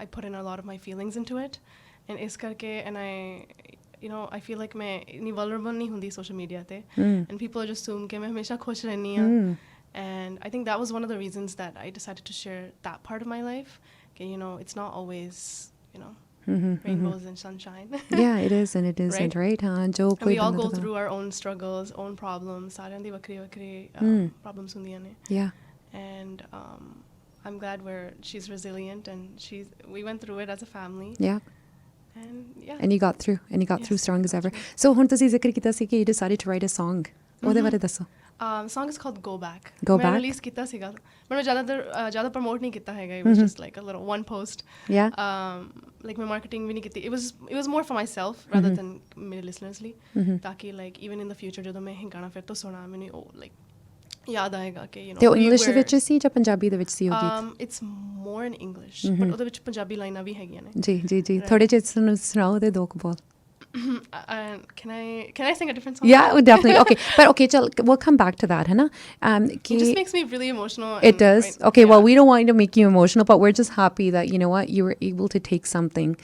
I put in a lot of my feelings into it and ਇਸ ਕਰਕੇ and I you know I feel like ਮੈਂ ਇੰਨੀ vulnerable ਨਹੀਂ ਹੁੰਦੀ social media ਤੇ and people just assume ਕਿ ਮੈਂ ਹਮੇਸ਼ਾ ਖੁਸ਼ ਰਹਿੰਦੀ ਹਾਂ. And I think that was one of the reasons that I decided to share that part of my life. Okay, you know, it's not always, you know, rainbows and sunshine. Yeah, it is and it isn't, right? And we all go through our own struggles, own problems. Saaryan di vakri problems hundiyan ne. Yeah. And I'm glad she's resilient and we went through it as a family. Yeah. And yeah. And you got through, through strong as ever. So ਹੁਣ ਤੁਸੀਂ ਜ਼ਿਕਰ ਕੀਤਾ ਸੀ ਕਿ you decided to write a song. ਉਹਦੇ ਬਾਰੇ ਦੱਸੋ. Song is called Go Back. ਮੈਂ release ਕੀਤਾ ਸੀਗਾ ਮੈਂ ਜ਼ਿਆਦਾ promote ਨਹੀਂ ਕੀਤਾ ਹੈਗਾ. It was just like a little one post. Yeah. Like my marketing ਵੀ ਨਹੀਂ ਕੀਤੀ. It was more for myself rather than ਮੇਰੇ listeners ਲਈ ਤਾਕਿ like even in the future ਜਦੋਂ ਮੈਂ ਇਹ ਗਾਣਾ ਫਿਰ ਤੋਂ ਸੁਣਾ ਮੈਨੂੰ like ਯਾਦ ਆਏਗਾ ਕਿ you know. ਤੇ ਉਹ ਇੰਗਲਿਸ਼ ਵਿੱਚ ਸੀ ਜਾਂ ਪੰਜਾਬੀ ਦੇ ਵਿੱਚ ਸੀ ਉਹ ਗੀਤ? It's more in English but ਉਹਦੇ ਵਿੱਚ ਪੰਜਾਬੀ ਲਾਈਨਾਂ ਵੀ ਹੈਗੀਆਂ ਨੇ. ਜੀ ਥੋੜੇ ਜਿਹੇ ਸੁਣਾਓ ਉਹਦੇ ਦੋ ਕੁ ਬੋਲ. Can I sing a different song? Yeah, definitely. Okay, but okay, we'll come back to that, है ना? It just makes me really emotional. It does. Right, okay, yeah. Well, we don't want to make you emotional, but we're just happy that you know what you were able to take something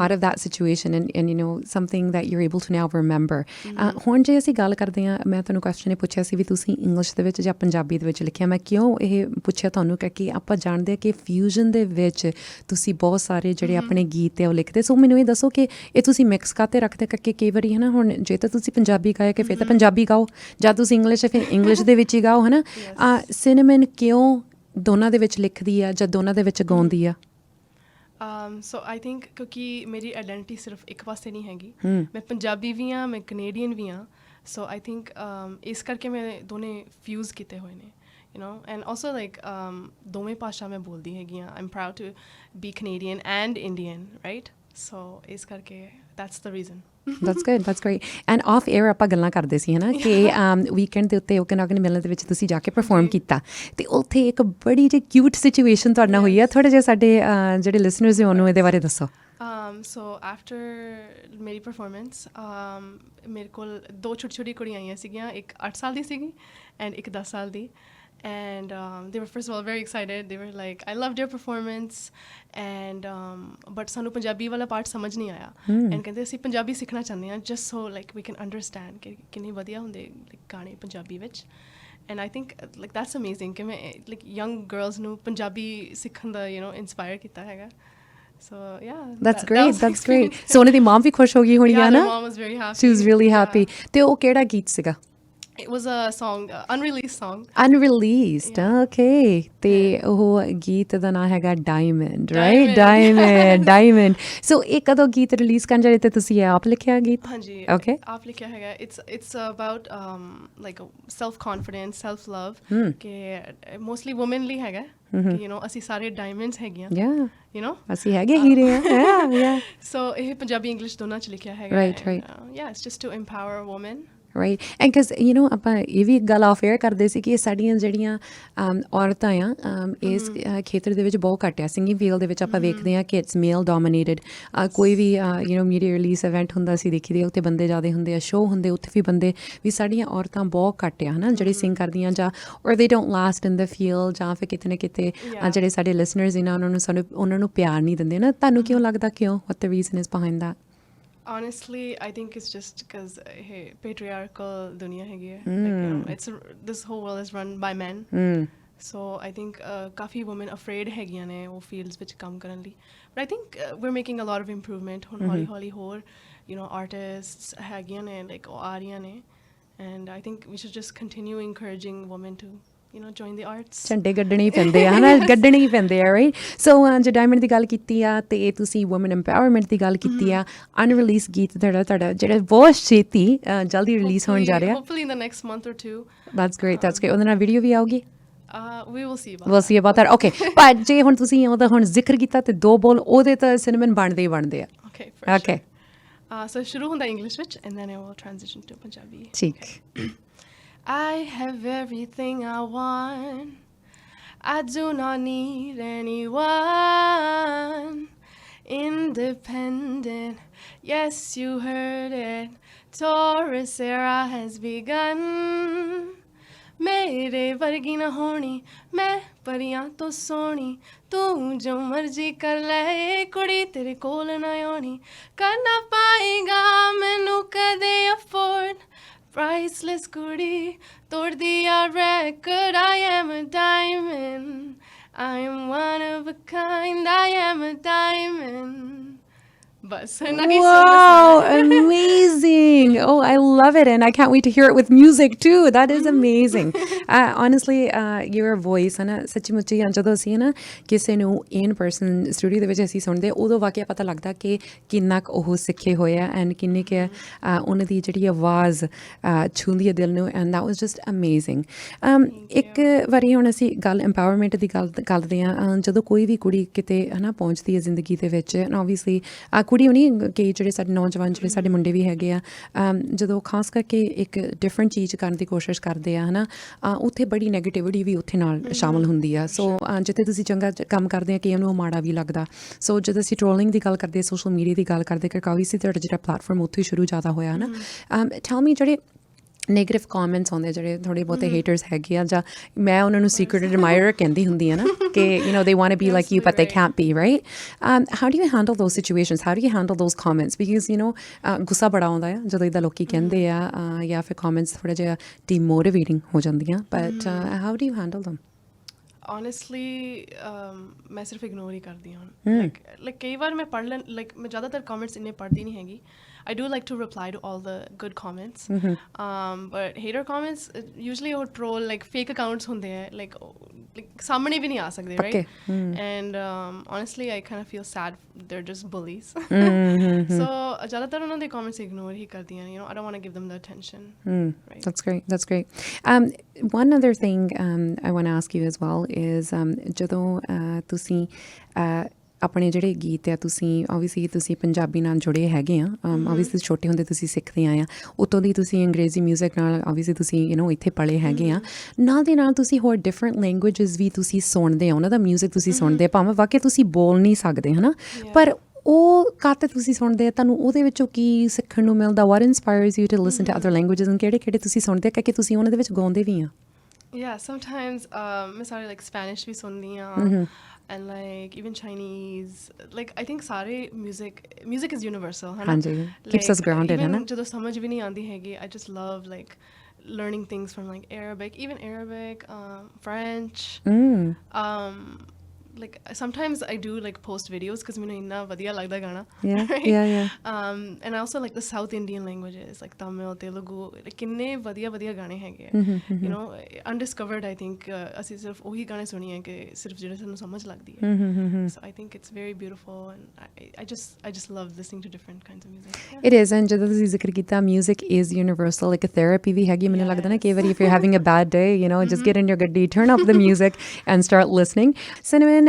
out of that situation and you know something that you're able to now remember. ਹੁਣ ਜੇ ਅਸੀਂ ਗੱਲ ਕਰਦੇ ਹਾਂ ਮੈਂ ਤੁਹਾਨੂੰ question ਇਹ ਪੁੱਛਿਆ ਸੀ ਵੀ ਤੁਸੀਂ ਇੰਗਲਿਸ਼ ਦੇ ਵਿੱਚ ਜਾਂ ਪੰਜਾਬੀ ਦੇ ਵਿੱਚ ਲਿਖਿਆ ਮੈਂ ਕਿਉਂ ਇਹ ਪੁੱਛਿਆ ਤੁਹਾਨੂੰ ਕਿ ਆਪਾਂ ਜਾਣਦੇ ਹਾਂ ਕਿ ਫਿਊਜ਼ਨ ਦੇ ਵਿੱਚ ਤੁਸੀਂ ਬਹੁਤ ਸਾਰੇ ਜਿਹੜੇ ਆਪਣੇ ਗੀਤ ਹੈ ਉਹ ਲਿਖਦੇ ਸੋ ਮੈਨੂੰ ਇਹ ਦੱਸੋ ਕਿ ਇਹ ਤੁਸੀਂ ਮਿਕਸ ਕਰਦੇ ਰੱਖਦੇ ਕਰਕੇ ਕਈ ਵਾਰੀ ਹੈ ਨਾ ਹੁਣ ਜੇ ਤਾਂ ਤੁਸੀਂ ਪੰਜਾਬੀ ਗਾਇਆ ਕਿ ਫਿਰ ਤਾਂ ਪੰਜਾਬੀ ਗਾਓ ਜਾਂ ਤੁਸੀਂ ਇੰਗਲਿਸ਼ ਫਿਰ ਇੰਗਲਿਸ਼ ਦੇ ਵਿੱਚ ਹੀ ਗਾਓ ਹੈ ਨਾ ਸਿਨੇਮਨ ਕਿਉਂ ਦੋਨਾਂ ਦੇ ਵਿੱਚ ਲਿਖਦੀ ਆ ਜਾਂ ਦੋਨਾਂ ਦੇ ਵਿੱਚ ਗਾਉਂਦੀ ਆ? ਸੋ ਆਈ ਥਿੰਕ ਕਿਉਂਕਿ ਮੇਰੀ ਆਈਡੈਂਟੀਟੀ ਸਿਰਫ ਇੱਕ ਪਾਸੇ ਨਹੀਂ ਹੈਗੀ ਮੈਂ ਪੰਜਾਬੀ ਵੀ ਹਾਂ ਮੈਂ ਕੈਨੇਡੀਅਨ ਵੀ ਹਾਂ ਸੋ ਆਈ ਥਿੰਕ ਇਸ ਕਰਕੇ ਮੈਂ ਦੋਨੇ ਫਿਊਜ਼ ਕੀਤੇ ਹੋਏ ਨੇ you know and also like ਦੋਵੇਂ ਭਾਸ਼ਾ ਮੈਂ ਬੋਲਦੀ ਹੈਗੀ ਹਾਂ I'm proud to be Canadian and Indian right so ਇਸ ਕਰਕੇ that's the reason. That's great and off air ਆਪਾਂ ਗੱਲਾਂ ਕਰਦੇ ਸੀ ਹੈ ਨਾ ਕਿ ਵੀਕਐਂਡ ਦੇ ਉੱਤੇ ਓਕਨਾਗਨ ਮੇਲੇ ਦੇ ਵਿੱਚ ਤੁਸੀਂ ਜਾ ਕੇ ਪਰਫਾਰਮ ਕੀਤਾ ਤੇ ਉੱਥੇ ਇੱਕ ਬੜੀ ਜਿਹੀ ਕਿਊਟ ਸਿਚੁਏਸ਼ਨ ਤੁਹਾਡੇ ਨਾਲ ਹੋਈ ਆ ਥੋੜ੍ਹਾ ਜਿਹਾ ਸਾਡੇ ਜਿਹੜੇ ਲਿਸਨਰਸ ਨੇ ਉਹਨੂੰ ਇਹਦੇ ਬਾਰੇ ਦੱਸੋ. So after ਮੇਰੀ ਪਰਫਾਰਮੈਂਸ ਮੇਰੇ ਕੋਲ ਦੋ ਛੋਟੀ ਕੁੜੀਆਂ ਆਈਆਂ ਸੀਗੀਆਂ ਇੱਕ 8 ਸਾਲ ਦੀ ਸੀਗੀ ਐਂਡ ਇੱਕ 10 ਸਾਲ ਦੀ and they were first of all very excited they were like I loved your performance and but ਸਾਨੂੰ ਪੰਜਾਬੀ ਵਾਲਾ ਪਾਰਟ ਸਮਝ ਨਹੀਂ ਆਇਆ and ਕਹਿੰਦੇ ਅਸੀਂ ਪੰਜਾਬੀ ਸਿੱਖਣਾ ਚਾਹੁੰਦੇ ਹਾਂ just so like we can understand ਕਿ ਕਿੰਨੇ ਵਧੀਆ ਹੁੰਦੇ ਗਾਣੇ ਪੰਜਾਬੀ ਵਿੱਚ and I think like that's amazing ਕਿ ਮੈਂ like young girls ਨੂੰ ਪੰਜਾਬੀ ਸਿੱਖਣ ਦਾ you know inspire ਕੀਤਾ ਹੈਗਾ so yeah that's great so ਉਹਨਾਂ ਦੀ ਮਾਂ ਵੀ ਖੁਸ਼ ਹੋ ਗਈ ਹੋਣੀ ਹੈ ਨਾ? my mom was very happy she was really happy ਤੇ ਉਹ ਕਿਹੜਾ ਗੀਤ ਸੀਗਾ? It was a song, unreleased song. Unreleased, yeah. Okay. ਤੇ ਉਹ ਗੀਤ ਦਾ ਨਾਂ ਹੈਗਾ Diamond, right? Diamond. So ਇਹ ਕਦੋਂ ਗੀਤ ਰਿਲੀਜ਼ ਕਰਨ ਜਾ ਰਹੇ ਤੇ ਤੁਸੀਂ ਆਪ ਲਿਖਿਆ ਗੀਤ? ਹਾਂਜੀ okay ਆਪ ਲਿਖਿਆ ਹੈਗਾ it's about like self confidence self love ਕਿ mostly women ਲਈ ਹੈਗਾ ਕਿ you know ਅਸੀਂ ਸਾਰੇ diamonds ਹੈਗੀਆਂ yeah you know ਅਸੀਂ ਹੈਗੇ ਹੀਰੇ ਆ yeah so ਇਹ ਪੰਜਾਬੀ ਇੰਗਲਿਸ਼ ਦੋਨਾਂ ਚ ਲਿਖਿਆ ਹੈਗਾ right yeah it's just to empower women right and because you know ਆਪਾਂ ਇਹ ਵੀ ਗੱਲ ਆਫ ਏਅਰ ਕਰਦੇ ਸੀ ਕਿ ਸਾਡੀਆਂ ਜਿਹੜੀਆਂ ਔਰਤਾਂ ਆ ਇਸ ਖੇਤਰ ਦੇ ਵਿੱਚ ਬਹੁਤ ਘੱਟ ਆ ਸਿੰਗਿੰਗ ਫੀਲਡ ਦੇ ਵਿੱਚ ਆਪਾਂ ਵੇਖਦੇ ਹਾਂ ਕਿ ਇਟਸ ਮੇਲ ਡੋਮੀਨੇਟਡ ਕੋਈ ਵੀ you know media release event ਹੁੰਦਾ ਸੀ ਦੇਖੀਦੇ ਉੱਥੇ ਬੰਦੇ ਜ਼ਿਆਦਾ ਹੁੰਦੇ ਆ ਸ਼ੋਅ ਹੁੰਦੇ ਉੱਥੇ ਵੀ ਬੰਦੇ ਵੀ ਸਾਡੀਆਂ ਔਰਤਾਂ ਬਹੁਤ ਘੱਟ ਆ ਹੈ ਨਾ ਜਿਹੜੇ ਸਿੰਗ ਕਰਦੀਆਂ ਜਾਂ ਔਰ ਦੇ don't last in the field ਜਾਂ ਫਿਰ ਕਿਤੇ ਨਾ ਕਿਤੇ ਜਿਹੜੇ ਸਾਡੇ ਲਿਸਨਰਸ ਇਹਨਾਂ ਉਹਨਾਂ ਨੂੰ ਪਿਆਰ ਨਹੀਂ ਦਿੰਦੇ ਨਾ ਤੁਹਾਨੂੰ ਕਿਉਂ ਲੱਗਦਾ ਕਿਉਂ what the reason is behind that? Honestly, I think it's just because patriarchal dunya hai hai. Like, you know, this whole world is run by men. So I think kafi women afraid hagiyan ne wo fields vich kam karan li. But I think we're making a lot of improvement. Holi hor, you know, artists hagiyan ne like aa rahiyan ne, and I think we should just continue encouraging women to you know join the arts. ਝੰਡੇ ਗੱਡਣੇ ਹੀ ਪੈਂਦੇ ਆ ਹਨਾ ਗੱਡਣੇ ਹੀ ਪੈਂਦੇ ਆ right so ਜੇ diamond ਦੀ ਗੱਲ ਕੀਤੀ ਆ ਤੇ ਤੁਸੀਂ ਵੂਮਨ ਐਮਪਾਵਰਮੈਂਟ ਦੀ ਗੱਲ ਕੀਤੀ ਆ ਅਨਰਿਲੀਜ਼ ਗੀਤ ਤੁਹਾਡਾ ਜਿਹੜਾ ਬਹੁਤ ਛੇਤੀ ਜਲਦੀ ਰਿਲੀਜ਼ ਹੋਣ ਜਾ ਰਿਹਾ hopefully in the next month or two. that's great ਉਹਦੇ ਨਾਲ ਵੀਡੀਓ ਵੀ ਆਊਗੀ? We will see about that okay ਪਰ ਜੇ ਹੁਣ ਤੁਸੀਂ ਉਹਦਾ ਹੁਣ ਜ਼ਿਕਰ ਕੀਤਾ ਤੇ ਦੋ ਬੋਲ ਉਹਦੇ ਤਾਂ ਸਿਨੇਮਨ ਬਣਦੇ ਹੀ ਬਣਦੇ ਆ okay so ਸ਼ੁਰੂ ਹੁੰਦਾ ਇੰਗਲਿਸ਼ ਵਿੱਚ and then I will transition to Punjabi. ਠੀਕ I have everything I want. I do not need anyone. Independent, yes, you heard it. Taurus era has begun. मेरे वर्गी न होनी मैं परियां तो सोनी तू जो मर्जी कर ले कुड़ी तेरे कोल न आनी कर ना पाएगा मैनू कदे अफोर्ड priceless कुड़ी तोड़ दिया record I am a diamond I am one of a kind I am a diamond बस Wow, amazing. Oh, I love it. And I can't wait to hear it with music too. That is amazing. Honestly, your voice, है ना सच्ची मुच्ची ਜਦੋਂ ਅਸੀਂ ਨਾ ਕਿਸੇ ਨੂੰ in person studio ਦੇ ਵਿੱਚ ਅਸੀਂ ਸੁਣਦੇ ਉਦੋਂ ਵਾਕਿਆ ਪਤਾ ਲੱਗਦਾ ਕਿ ਕਿੰਨਾ ਕੁ ਉਹ ਸਿੱਖੇ ਹੋਏ ਆ ਐਂਡ ਕਿੰਨੀ ਕੁ ਉਹਨਾਂ ਦੀ ਜਿਹੜੀ ਆਵਾਜ਼ ਛੂੰਹਦੀ ਹੈ ਦਿਲ ਨੂੰ and that was just amazing. ਇੱਕ ਵਾਰੀ ਹੁਣ ਅਸੀਂ ਗੱਲ empowerment ਦੀ ਗੱਲ ਕਰਦੇ ਹਾਂ ਜਦੋਂ ਕੋਈ ਵੀ ਕੁੜੀ ਕਿਤੇ ਹੈ ਨਾ ਪਹੁੰਚਦੀ ਹੈ ਜ਼ਿੰਦਗੀ ਦੇ ਵਿੱਚ ਐਂਡ obviously ਕੁੜੀ ਹੋਣੀ ਕਿ ਜਿਹੜੇ ਸਾਡੇ ਨੌਜਵਾਨ ਜਿਹੜੇ ਸਾਡੇ ਮੁੰਡੇ ਵੀ ਹੈਗੇ ਆ ਜਦੋਂ ਖਾਸ ਕਰਕੇ ਇੱਕ ਡਿਫਰੈਂਟ ਚੀਜ਼ ਕਰਨ ਦੀ ਕੋਸ਼ਿਸ਼ ਕਰਦੇ ਆ ਹੈ ਨਾ ਉੱਥੇ ਬੜੀ ਨੈਗੇਟਿਵਿਟੀ ਵੀ ਉੱਥੇ ਨਾਲ ਸ਼ਾਮਲ ਹੁੰਦੀ ਆ ਸੋ ਜਿੱਥੇ ਤੁਸੀਂ ਚੰਗਾ ਕੰਮ ਕਰਦੇ ਆ ਕਿ ਉਹਨੂੰ ਮਾੜਾ ਵੀ ਲੱਗਦਾ ਸੋ ਜਦੋਂ ਅਸੀਂ ਟ੍ਰੋਲਿੰਗ ਦੀ ਗੱਲ ਕਰਦੇ ਸੋਸ਼ਲ ਮੀਡੀਆ ਦੀ ਗੱਲ ਕਰਦੇ ਕਿ ਕਾਫੀ ਸੀ ਤੁਹਾਡਾ ਜਿਹੜਾ ਪਲੈਟਫਾਰਮ ਉੱਥੇ ਸ਼ੁਰੂ ਜ਼ਿਆਦਾ ਹੋਇਆ ਹੈ ਨਾ ਟੈਲ ਮੀ ਜਿਹੜੇ ਨੈਗੇਟਿਵ ਕਮੈਂਟਸ ਆਉਂਦੇ ਜਿਹੜੇ ਥੋੜ੍ਹੇ ਬਹੁਤੇ ਹੇਟਰਸ ਹੈਗੇ ਆ ਜਾਂ ਮੈਂ ਉਹਨਾਂ ਨੂੰ ਸੀਕ੍ਰੇਟ ਐਡਮਾਇਰਰ ਕਹਿੰਦੀ ਹੁੰਦੀ ਆ ਨਾ ਕਿ you know they want to be like you but they can't be right how do you handle those situations how do you handle those comments because you know ਗੁੱਸਾ ਬੜਾ ਆਉਂਦਾ ਆ ਜਦੋਂ ਇੱਦਾਂ ਲੋਕੀ ਕਹਿੰਦੇ ਆ ਜਾਂ ਫਿਰ ਕਮੈਂਟਸ ਥੋੜ੍ਹਾ ਜਿਹਾ ਡੀਮੋਟੀਵੇਟਿੰਗ ਹੋ ਜਾਂਦੀਆਂ but how do you handle them honestly ਮੈਂ ਸਿਰਫ ਇਗਨੋਰ ਹੀ ਕਰਦੀ ਹਾਂ like ਕਈ ਵਾਰ ਮੈਂ ਪੜ੍ਹ ਲੈਂ like ਮੈਂ ਜ਼ਿਆਦਾਤਰ ਕਮੈਂਟਸ ਇੰਨੇ ਪੜ੍ਹਦੀ ਨਹੀਂ ਹੈਗੀ I do like to reply to all the good comments but hater comments usually ਉਹ troll like fake accounts ਹੁੰਦੇ ਆ like ਸਾਹਮਣੇ ਵੀ ਨਹੀਂ ਆ ਸਕਦੇ right and honestly I kind of feel sad they're just bullies so ਜ਼ਿਆਦਾਤਰ ਉਹਨਾਂ ਦੇ comments ignore ਹੀ ਕਰਦੀ ਹਾਂ you know I don't want to give them the attention right that's great one other thing I want to ask you as well is ਜਦੋਂ ਤੁਸੀਂ ਆਪਣੇ ਜਿਹੜੇ ਗੀਤ ਆ ਤੁਸੀਂ ਓਬਵੀਅਸਲੀ ਤੁਸੀਂ ਪੰਜਾਬੀ ਨਾਲ ਜੁੜੇ ਹੈਗੇ ਆ ਓਬਵੀਅਸਲੀ ਛੋਟੇ ਹੁੰਦੇ ਤੁਸੀਂ ਸਿੱਖਦੇ ਆਏ ਆ ਉੱਤੋਂ ਦੀ ਤੁਸੀਂ ਅੰਗਰੇਜ਼ੀ ਮਿਊਜ਼ਿਕ ਨਾਲ ਓਬਵੀਅਸਲੀ ਤੁਸੀਂ ਯੂ ਨੋ ਇੱਥੇ ਪੜ੍ਹੇ ਹੈਗੇ ਆ ਨਾਲ ਦੇ ਨਾਲ ਤੁਸੀਂ ਹੋਰ ਡਿਫਰੈਂਟ ਲੈਂਗੁਏਜਸ ਵੀ ਤੁਸੀਂ ਸੁਣਦੇ ਆ ਉਹਨਾਂ ਦਾ ਮਿਊਜ਼ਿਕ ਤੁਸੀਂ ਸੁਣਦੇ ਭਾਵੇਂ ਵਾਕਿਆ ਤੁਸੀਂ ਬੋਲ ਨਹੀਂ ਸਕਦੇ ਹੈ ਨਾ ਪਰ ਉਹ ਕਾਤੇ ਤੁਸੀਂ ਸੁਣਦੇ ਆ ਤੁਹਾਨੂੰ ਉਹਦੇ ਵਿੱਚੋਂ ਕੀ ਸਿੱਖਣ ਨੂੰ ਮਿਲਦਾ what inspires you to listen to other languages and ਕਿਹੜੇ ਤੁਸੀਂ ਸੁਣਦੇ ਆ ਕਿ ਤੁਸੀਂ ਉਹਨਾਂ ਦੇ ਵਿੱਚ ਗਾਉਂਦੇ ਵੀ ਆ yeah sometimes ਮੈਂ ਸਾਰੇ like Spanish ਵੀ ਸੁਣਦੀ ਆ and like even Chinese like I think sare music is universal hai na keeps us grounded hai na jado samajh bhi nahi aandi hai I just love like learning things from like Arabic French like sometimes I do like post videos because ਮੈਨੂੰ ਇੰਨਾ ਵਧੀਆ ਲੱਗਦਾ ਗਾਣਾ and I also like the South Indian languages like Tamil Telugu ਕਿੰਨੇ ਵਧੀਆ ਗਾਣੇ ਹੈਗੇ you know undiscovered I think ਅਸੀਂ ਸਿਰਫ ਉਹੀ ਗਾਣੇ ਸੁਣੀ ਹੈ ਕਿ ਸਿਰਫ ਜਿਹੜੇ ਸਾਨੂੰ ਸਮਝ ਲੱਗਦੀ ਹੈ so I think it's very beautiful and I just love listening to different kinds of music it is and ਜਦੋਂ ਤੁਸੀਂ ਜ਼ਿਕਰ ਕੀਤਾ music is universal like a therapy ਵੀ ਹੈਗੀ ਮੈਨੂੰ ਲੱਗਦਾ ਨਾ ਕਈ ਵਾਰੀ if you're having a bad day you know just get in your ਗੱਡੀ turn up the music and start listening cinnamon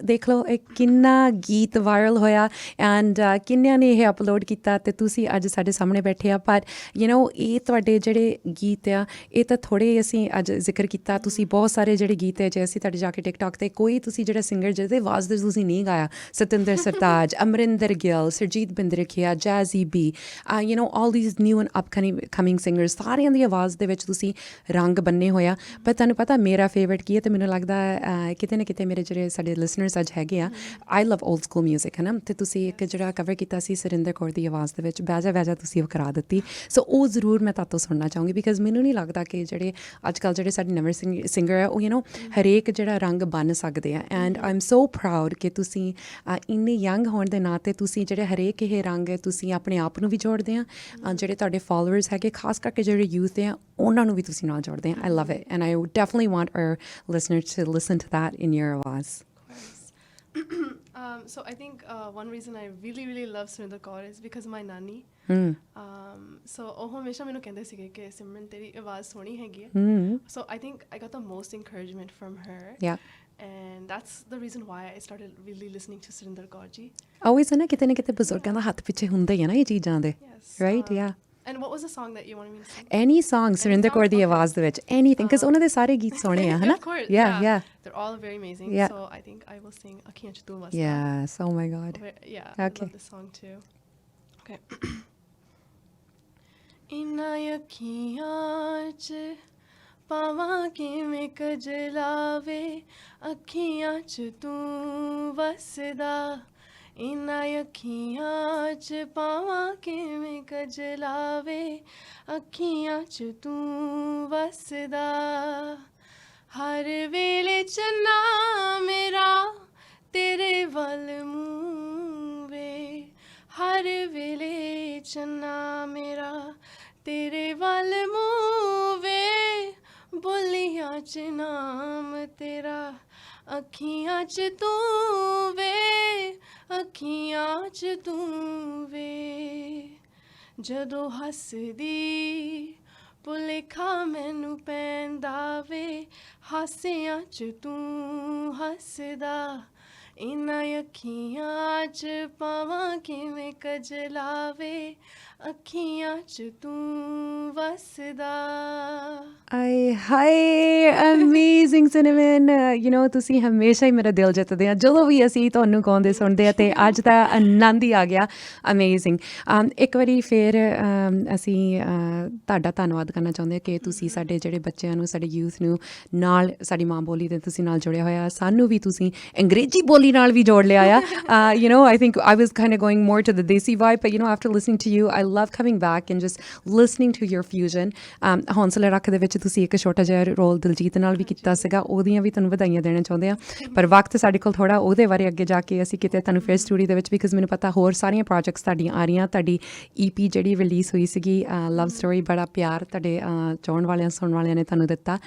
ਦੇਖ ਲਓ ਕਿੰਨਾ ਗੀਤ ਵਾਇਰਲ ਹੋਇਆ ਐਂਡ ਕਿੰਨਿਆਂ ਨੇ ਇਹ ਅਪਲੋਡ ਕੀਤਾ ਤੇ ਤੁਸੀਂ ਅੱਜ ਸਾਡੇ ਸਾਹਮਣੇ ਬੈਠੇ ਆ ਪਰ ਯੂ ਨੋ ਇਹ ਤੁਹਾਡੇ ਜਿਹੜੇ ਗੀਤ ਆ ਇਹ ਤਾਂ ਥੋੜ੍ਹੇ ਅਸੀਂ ਅੱਜ ਜ਼ਿਕਰ ਕੀਤਾ ਤੁਸੀਂ ਬਹੁਤ ਸਾਰੇ ਜਿਹੜੇ ਗੀਤ ਹੈ ਜੇ ਅਸੀਂ ਤੁਹਾਡੇ ਜਾ ਕੇ ਟਿਕਟੋਕ 'ਤੇ ਕੋਈ ਤੁਸੀਂ ਜਿਹੜਾ ਸਿੰਗਰ ਜਿਹਦੇ ਆਵਾਜ਼ ਦੇ ਤੁਸੀਂ ਨਹੀਂ ਗਾਇਆ Satinder Sartaaj Amrinder Gill Surjit Bindrakhia Jazzy B you know all these new and upcoming singers ਸਾਰਿਆਂ ਦੀ ਆਵਾਜ਼ ਦੇ ਵਿੱਚ ਤੁਸੀਂ ਰੰਗ ਬੰਨੇ ਹੋਇਆ ਪਰ ਤੁਹਾਨੂੰ ਪਤਾ ਮੇਰਾ ਫੇਵਰਟ ਕੀ ਹੈ ਅਤੇ ਮੈਨੂੰ ਲੱਗਦਾ ਕਿਤੇ ਨਾ ਕਿਤੇ ਮੇਰੇ ਜਿਹੜੇ ਸਾਡੇ ਲਿਸਨਰਸ ਅੱਜ ਹੈਗੇ ਆ I love old school music ਹੈ ਨਾ ਅਤੇ ਤੁਸੀਂ ਇੱਕ ਜਿਹੜਾ ਕਵਰ ਕੀਤਾ ਸੀ ਸੁਰਿੰਦਰ ਕੌਰ ਦੀ ਆਵਾਜ਼ ਦੇ ਵਿੱਚ ਬਹਿਜਾ ਤੁਸੀਂ ਉਹ ਕਰਾ ਦਿੱਤੀ ਸੋ ਉਹ ਜ਼ਰੂਰ ਮੈਂ ਤੁਹਾਤੋਂ ਸੁਣਨਾ ਚਾਹੂੰਗੀ ਬਿਕਾਜ਼ ਮੈਨੂੰ ਨਹੀਂ ਲੱਗਦਾ ਕਿ ਜਿਹੜੇ ਅੱਜ ਕੱਲ੍ਹ ਜਿਹੜੇ ਸਾਡੇ ਨਵੇਂ ਸਿੰਗਰ ਆ ਉਹ ਯੂ ਨੋ ਹਰੇਕ ਜਿਹੜਾ ਰੰਗ ਬਣ ਸਕਦੇ ਆ and I am so proud ਕਿ ਤੁਸੀਂ ਇੰਨੇ ਯੰਗ ਹੋਣ ਦੇ ਨਾਤੇ ਤੁਸੀਂ ਜਿਹੜੇ ਹਰੇਕ ਇਹ ਰੰਗ ਤੁਸੀਂ ਆਪਣੇ ਆਪ ਨੂੰ ਵੀ ਜੋੜਦੇ ਆ ਜਿਹੜੇ ਤੁਹਾਡੇ ਫੋਲੋਅਰਸ ਹੈਗੇ ਖਾਸ ਕਰਕੇ ਜਿਹੜੇ ਯੂਥ ਆ ਉਹਨਾਂ ਨੂੰ ਵੀ ਤੁਸੀਂ ਨਾਲ ਜੋੜਦੇ ਆ I love it and I definitely want our listeners to listen to that in your ਆਵਾਜ਼ So I think one reason I really love Surinder Kaur is because my nani. So ਉਹ ਹਮੇਸ਼ਾ ਮੈਨੂੰ ਕਹਿੰਦੇ ਸੀਗੇ ਕਿ ਸਿਮਰਨ ਤੇਰੀ ਆਵਾਜ਼ ਸੋਹਣੀ ਹੈਗੀ ਹੈ so I think I got the most encouragement from her and that's the reason why I started really listening to Surinder Kaur ji. Always ਹੈ ਨਾ ਕਿਤੇ ਬਜ਼ੁਰਗਾਂ ਦਾ ਹੱਥ ਪਿੱਛੇ ਹੁੰਦਾ ਹੀ ਹੈ ਨਾ ਇਹ ਚੀਜ਼ਾਂ ਦੇ right And what was the song that you wanted me to sing? Any song Surinder Kaur the Okay. ਆਵਾਜ਼ ਦੇ ਵਿੱਚ anything because ਉਹਨਾਂ ਦੇ ਸਾਰੇ ਗੀਤ ਸੋਹਣੇ ਆ ਹਨਾ Of course. yeah They're all very amazing. Yeah. So I think I will sing Akhiyan Ch Tu Wasta. yes oh my god Yeah. Okay. I love this song too. Okay. Inna akhiyan ch pawa kiਵੇਂ ਕਜਲਾਵੇ ਅੱਖੀਆਂ ਚ ਤੂੰ ਵਸਦਾ ਇਨ੍ਹਾਂ ਅੱਖੀਆਂ ਚ ਪਾਵਾਂ ਕਿਵੇਂ ਕਜਲਾਵੇ ਅੱਖੀਆਂ ਚ ਤੂੰ ਵਸਦਾ ਹਰ ਵੇਲੇ ਚੰਨਾ ਮੇਰਾ ਤੇਰੇ ਵੱਲ ਮੂੰਹ ਵੇ ਹਰ ਵੇਲੇ ਚੰਨਾ ਮੇਰਾ ਤੇਰੇ ਵੱਲ ਮੂੰਹ ਵੇ ਬੋਲੀਆਂ ਚ ਨਾਮ ਤੇਰਾ ਅੱਖੀਆਂ ਚ ਤੂੰ ਵੇ ਅੱਖੀਆਂ ਚ ਤੂੰ ਵੇ ਜਦੋਂ ਹੱਸਦੀ ਭੁਲੇਖਾ ਮੈਨੂੰ ਪੈਂਦਾ ਵੇ ਹਾਸਿਆਂ ਚ ਤੂੰ ਹੱਸਦਾ ਇਨ੍ਹਾਂ ਅੱਖੀਆਂ ਚ ਪਾਵਾਂ ਕਿਵੇਂ ਕਜਲਾਵੇ ਅੱਖੀਆਂ ਚ ਤੂੰ ਵਸਦਾ ਹਾਏ ਅਮੇਜ਼ਿੰਗ ਸਿਨੇਮਨ ਯੂ نو ਤੁਸੀਂ ਹਮੇਸ਼ਾ ਹੀ ਮੇਰਾ ਦਿਲ ਜਿੱਤਦੇ ਆ ਜਦੋਂ ਵੀ ਅਸੀਂ ਤੁਹਾਨੂੰ ਗਾਉਂਦੇ ਸੁਣਦੇ ਆ ਤੇ ਅੱਜ ਦਾ ਆਨੰਦ ਹੀ ਆ ਗਿਆ ਅਮੇਜ਼ਿੰਗ ਇੱਕ ਵਾਰੀ ਫਿਰ ਅਸੀਂ ਤੁਹਾਡਾ ਧੰਨਵਾਦ ਕਰਨਾ ਚਾਹੁੰਦੇ ਹਾਂ ਕਿ ਤੁਸੀਂ ਸਾਡੇ ਜਿਹੜੇ ਬੱਚਿਆਂ ਨੂੰ ਸਾਡੇ ਯੂਥ ਨੂੰ ਨਾਲ ਸਾਡੀ ਮਾਂ ਬੋਲੀ ਦੇ ਤੁਸੀਂ ਨਾਲ ਜੁੜਿਆ ਹੋਇਆ ਸਾਨੂੰ ਵੀ ਤੁਸੀਂ ਅੰਗਰੇਜ਼ੀ ਬੋਲੀ ਨਾਲ ਵੀ ਜੋੜ ਲਿਆ ਆ you know I think I was kind of going more to the desi vibe but you know after listening to you I love coming back and just listening to your fusion ਹੌਂਸਲੇ ਰੱਖ ਦੇ ਵਿੱਚ ਤੁਸੀਂ ਇੱਕ ਛੋਟਾ ਜਿਹਾ role Diljit ਨਾਲ ਵੀ ਕੀਤਾ ਸੀਗਾ ਉਹਦੀਆਂ ਵੀ ਤੁਹਾਨੂੰ ਵਧਾਈਆਂ ਦੇਣਾ ਚਾਹੁੰਦੇ ਆ ਪਰ ਵਕਤ ਸਾਡੇ ਕੋਲ ਥੋੜ੍ਹਾ ਉਹਦੇ ਬਾਰੇ ਅੱਗੇ ਜਾ ਕੇ ਅਸੀਂ ਕਿਤੇ ਤੁਹਾਨੂੰ ਫਿਰ ਸਟੂਡੀਓ ਦੇ ਵਿੱਚ ਬਿਕਾਜ਼ ਮੈਨੂੰ ਪਤਾ ਹੋਰ ਸਾਰੀਆਂ ਪ੍ਰੋਜੈਕਟਸ ਤੁਹਾਡੀਆਂ ਆ ਰਹੀਆਂ ਤੁਹਾਡੀ EP ਜਿਹੜੀ ਰਿਲੀਜ਼ ਹੋਈ ਸੀਗੀ ਲਵ ਸਟੋਰੀ ਬੜਾ ਪਿਆਰ ਤੁਹਾਡੇ ਚਾਹੁਣ ਵਾਲਿਆਂ ਸੁਣਨ ਵਾਲਿਆਂ ਨੇ ਤੁਹਾਨੂੰ ਦਿੱਤਾ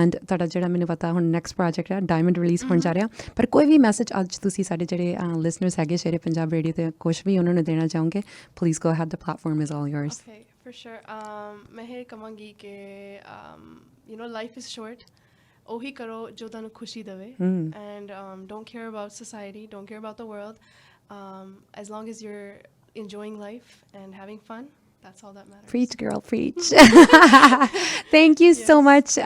ਐਂਡ ਤੁਹਾਡਾ ਜਿਹੜਾ ਮੈਨੂੰ ਪਤਾ ਹੁਣ ਨੈਕਸਟ ਪ੍ਰੋਜੈਕਟ ਹੈ ਡਾਇਮੰਡ ਰਿਲੀਜ਼ ਹੋਣ ਜਾ ਰਿਹਾ ਪਰ ਕੋਈ ਵੀ ਮੈਸੇਜ ਅੱਜ ਤੁਸੀਂ ਸਾਡੇ ਜਿਹੜੇ ਲਿਸਨਰਸ ਹੈਗੇ ਸ਼ੇਰੇ ਪੰਜਾਬ ਰੇਡੀਓ 'ਤੇ ਕੁਛ ਵੀ ਉਹਨਾਂ ਨੂੰ ਦੇਣਾ ਚਾਹੋਗੇ please go ahead the platform is all yours Okay, for sure. ਮੈਂ ਇਹ ਕਹਾਂਗੀ ਕਿ you know life is short. ਉਹੀ ਕਰੋ ਜੋ ਤੁਹਾਨੂੰ ਖੁਸ਼ੀ ਦੇਵੇ and don't care about society, don't care about the world. As long as you're enjoying life and having fun, that's all that matters. Preach, girl, preach. Thank you so much.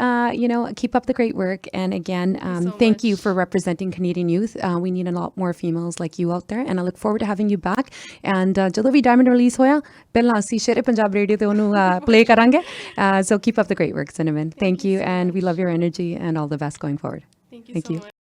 You know, keep up the great work. And again, thank you for representing Canadian youth. We need a lot more females like you out there. And I look forward to having you back. And ਜਦੋਂ ਵੀ Diamond release ਹੋਇਆ ਪਹਿਲਾਂ ਅਸੀਂ Sher-E-Punjab radio ਤੇ ਉਹਨੂੰ play ਕਰਾਂਗੇ. So keep up the great work, Cinnamon. Thank you. And we love your energy and all the best going forward. Thank you so much.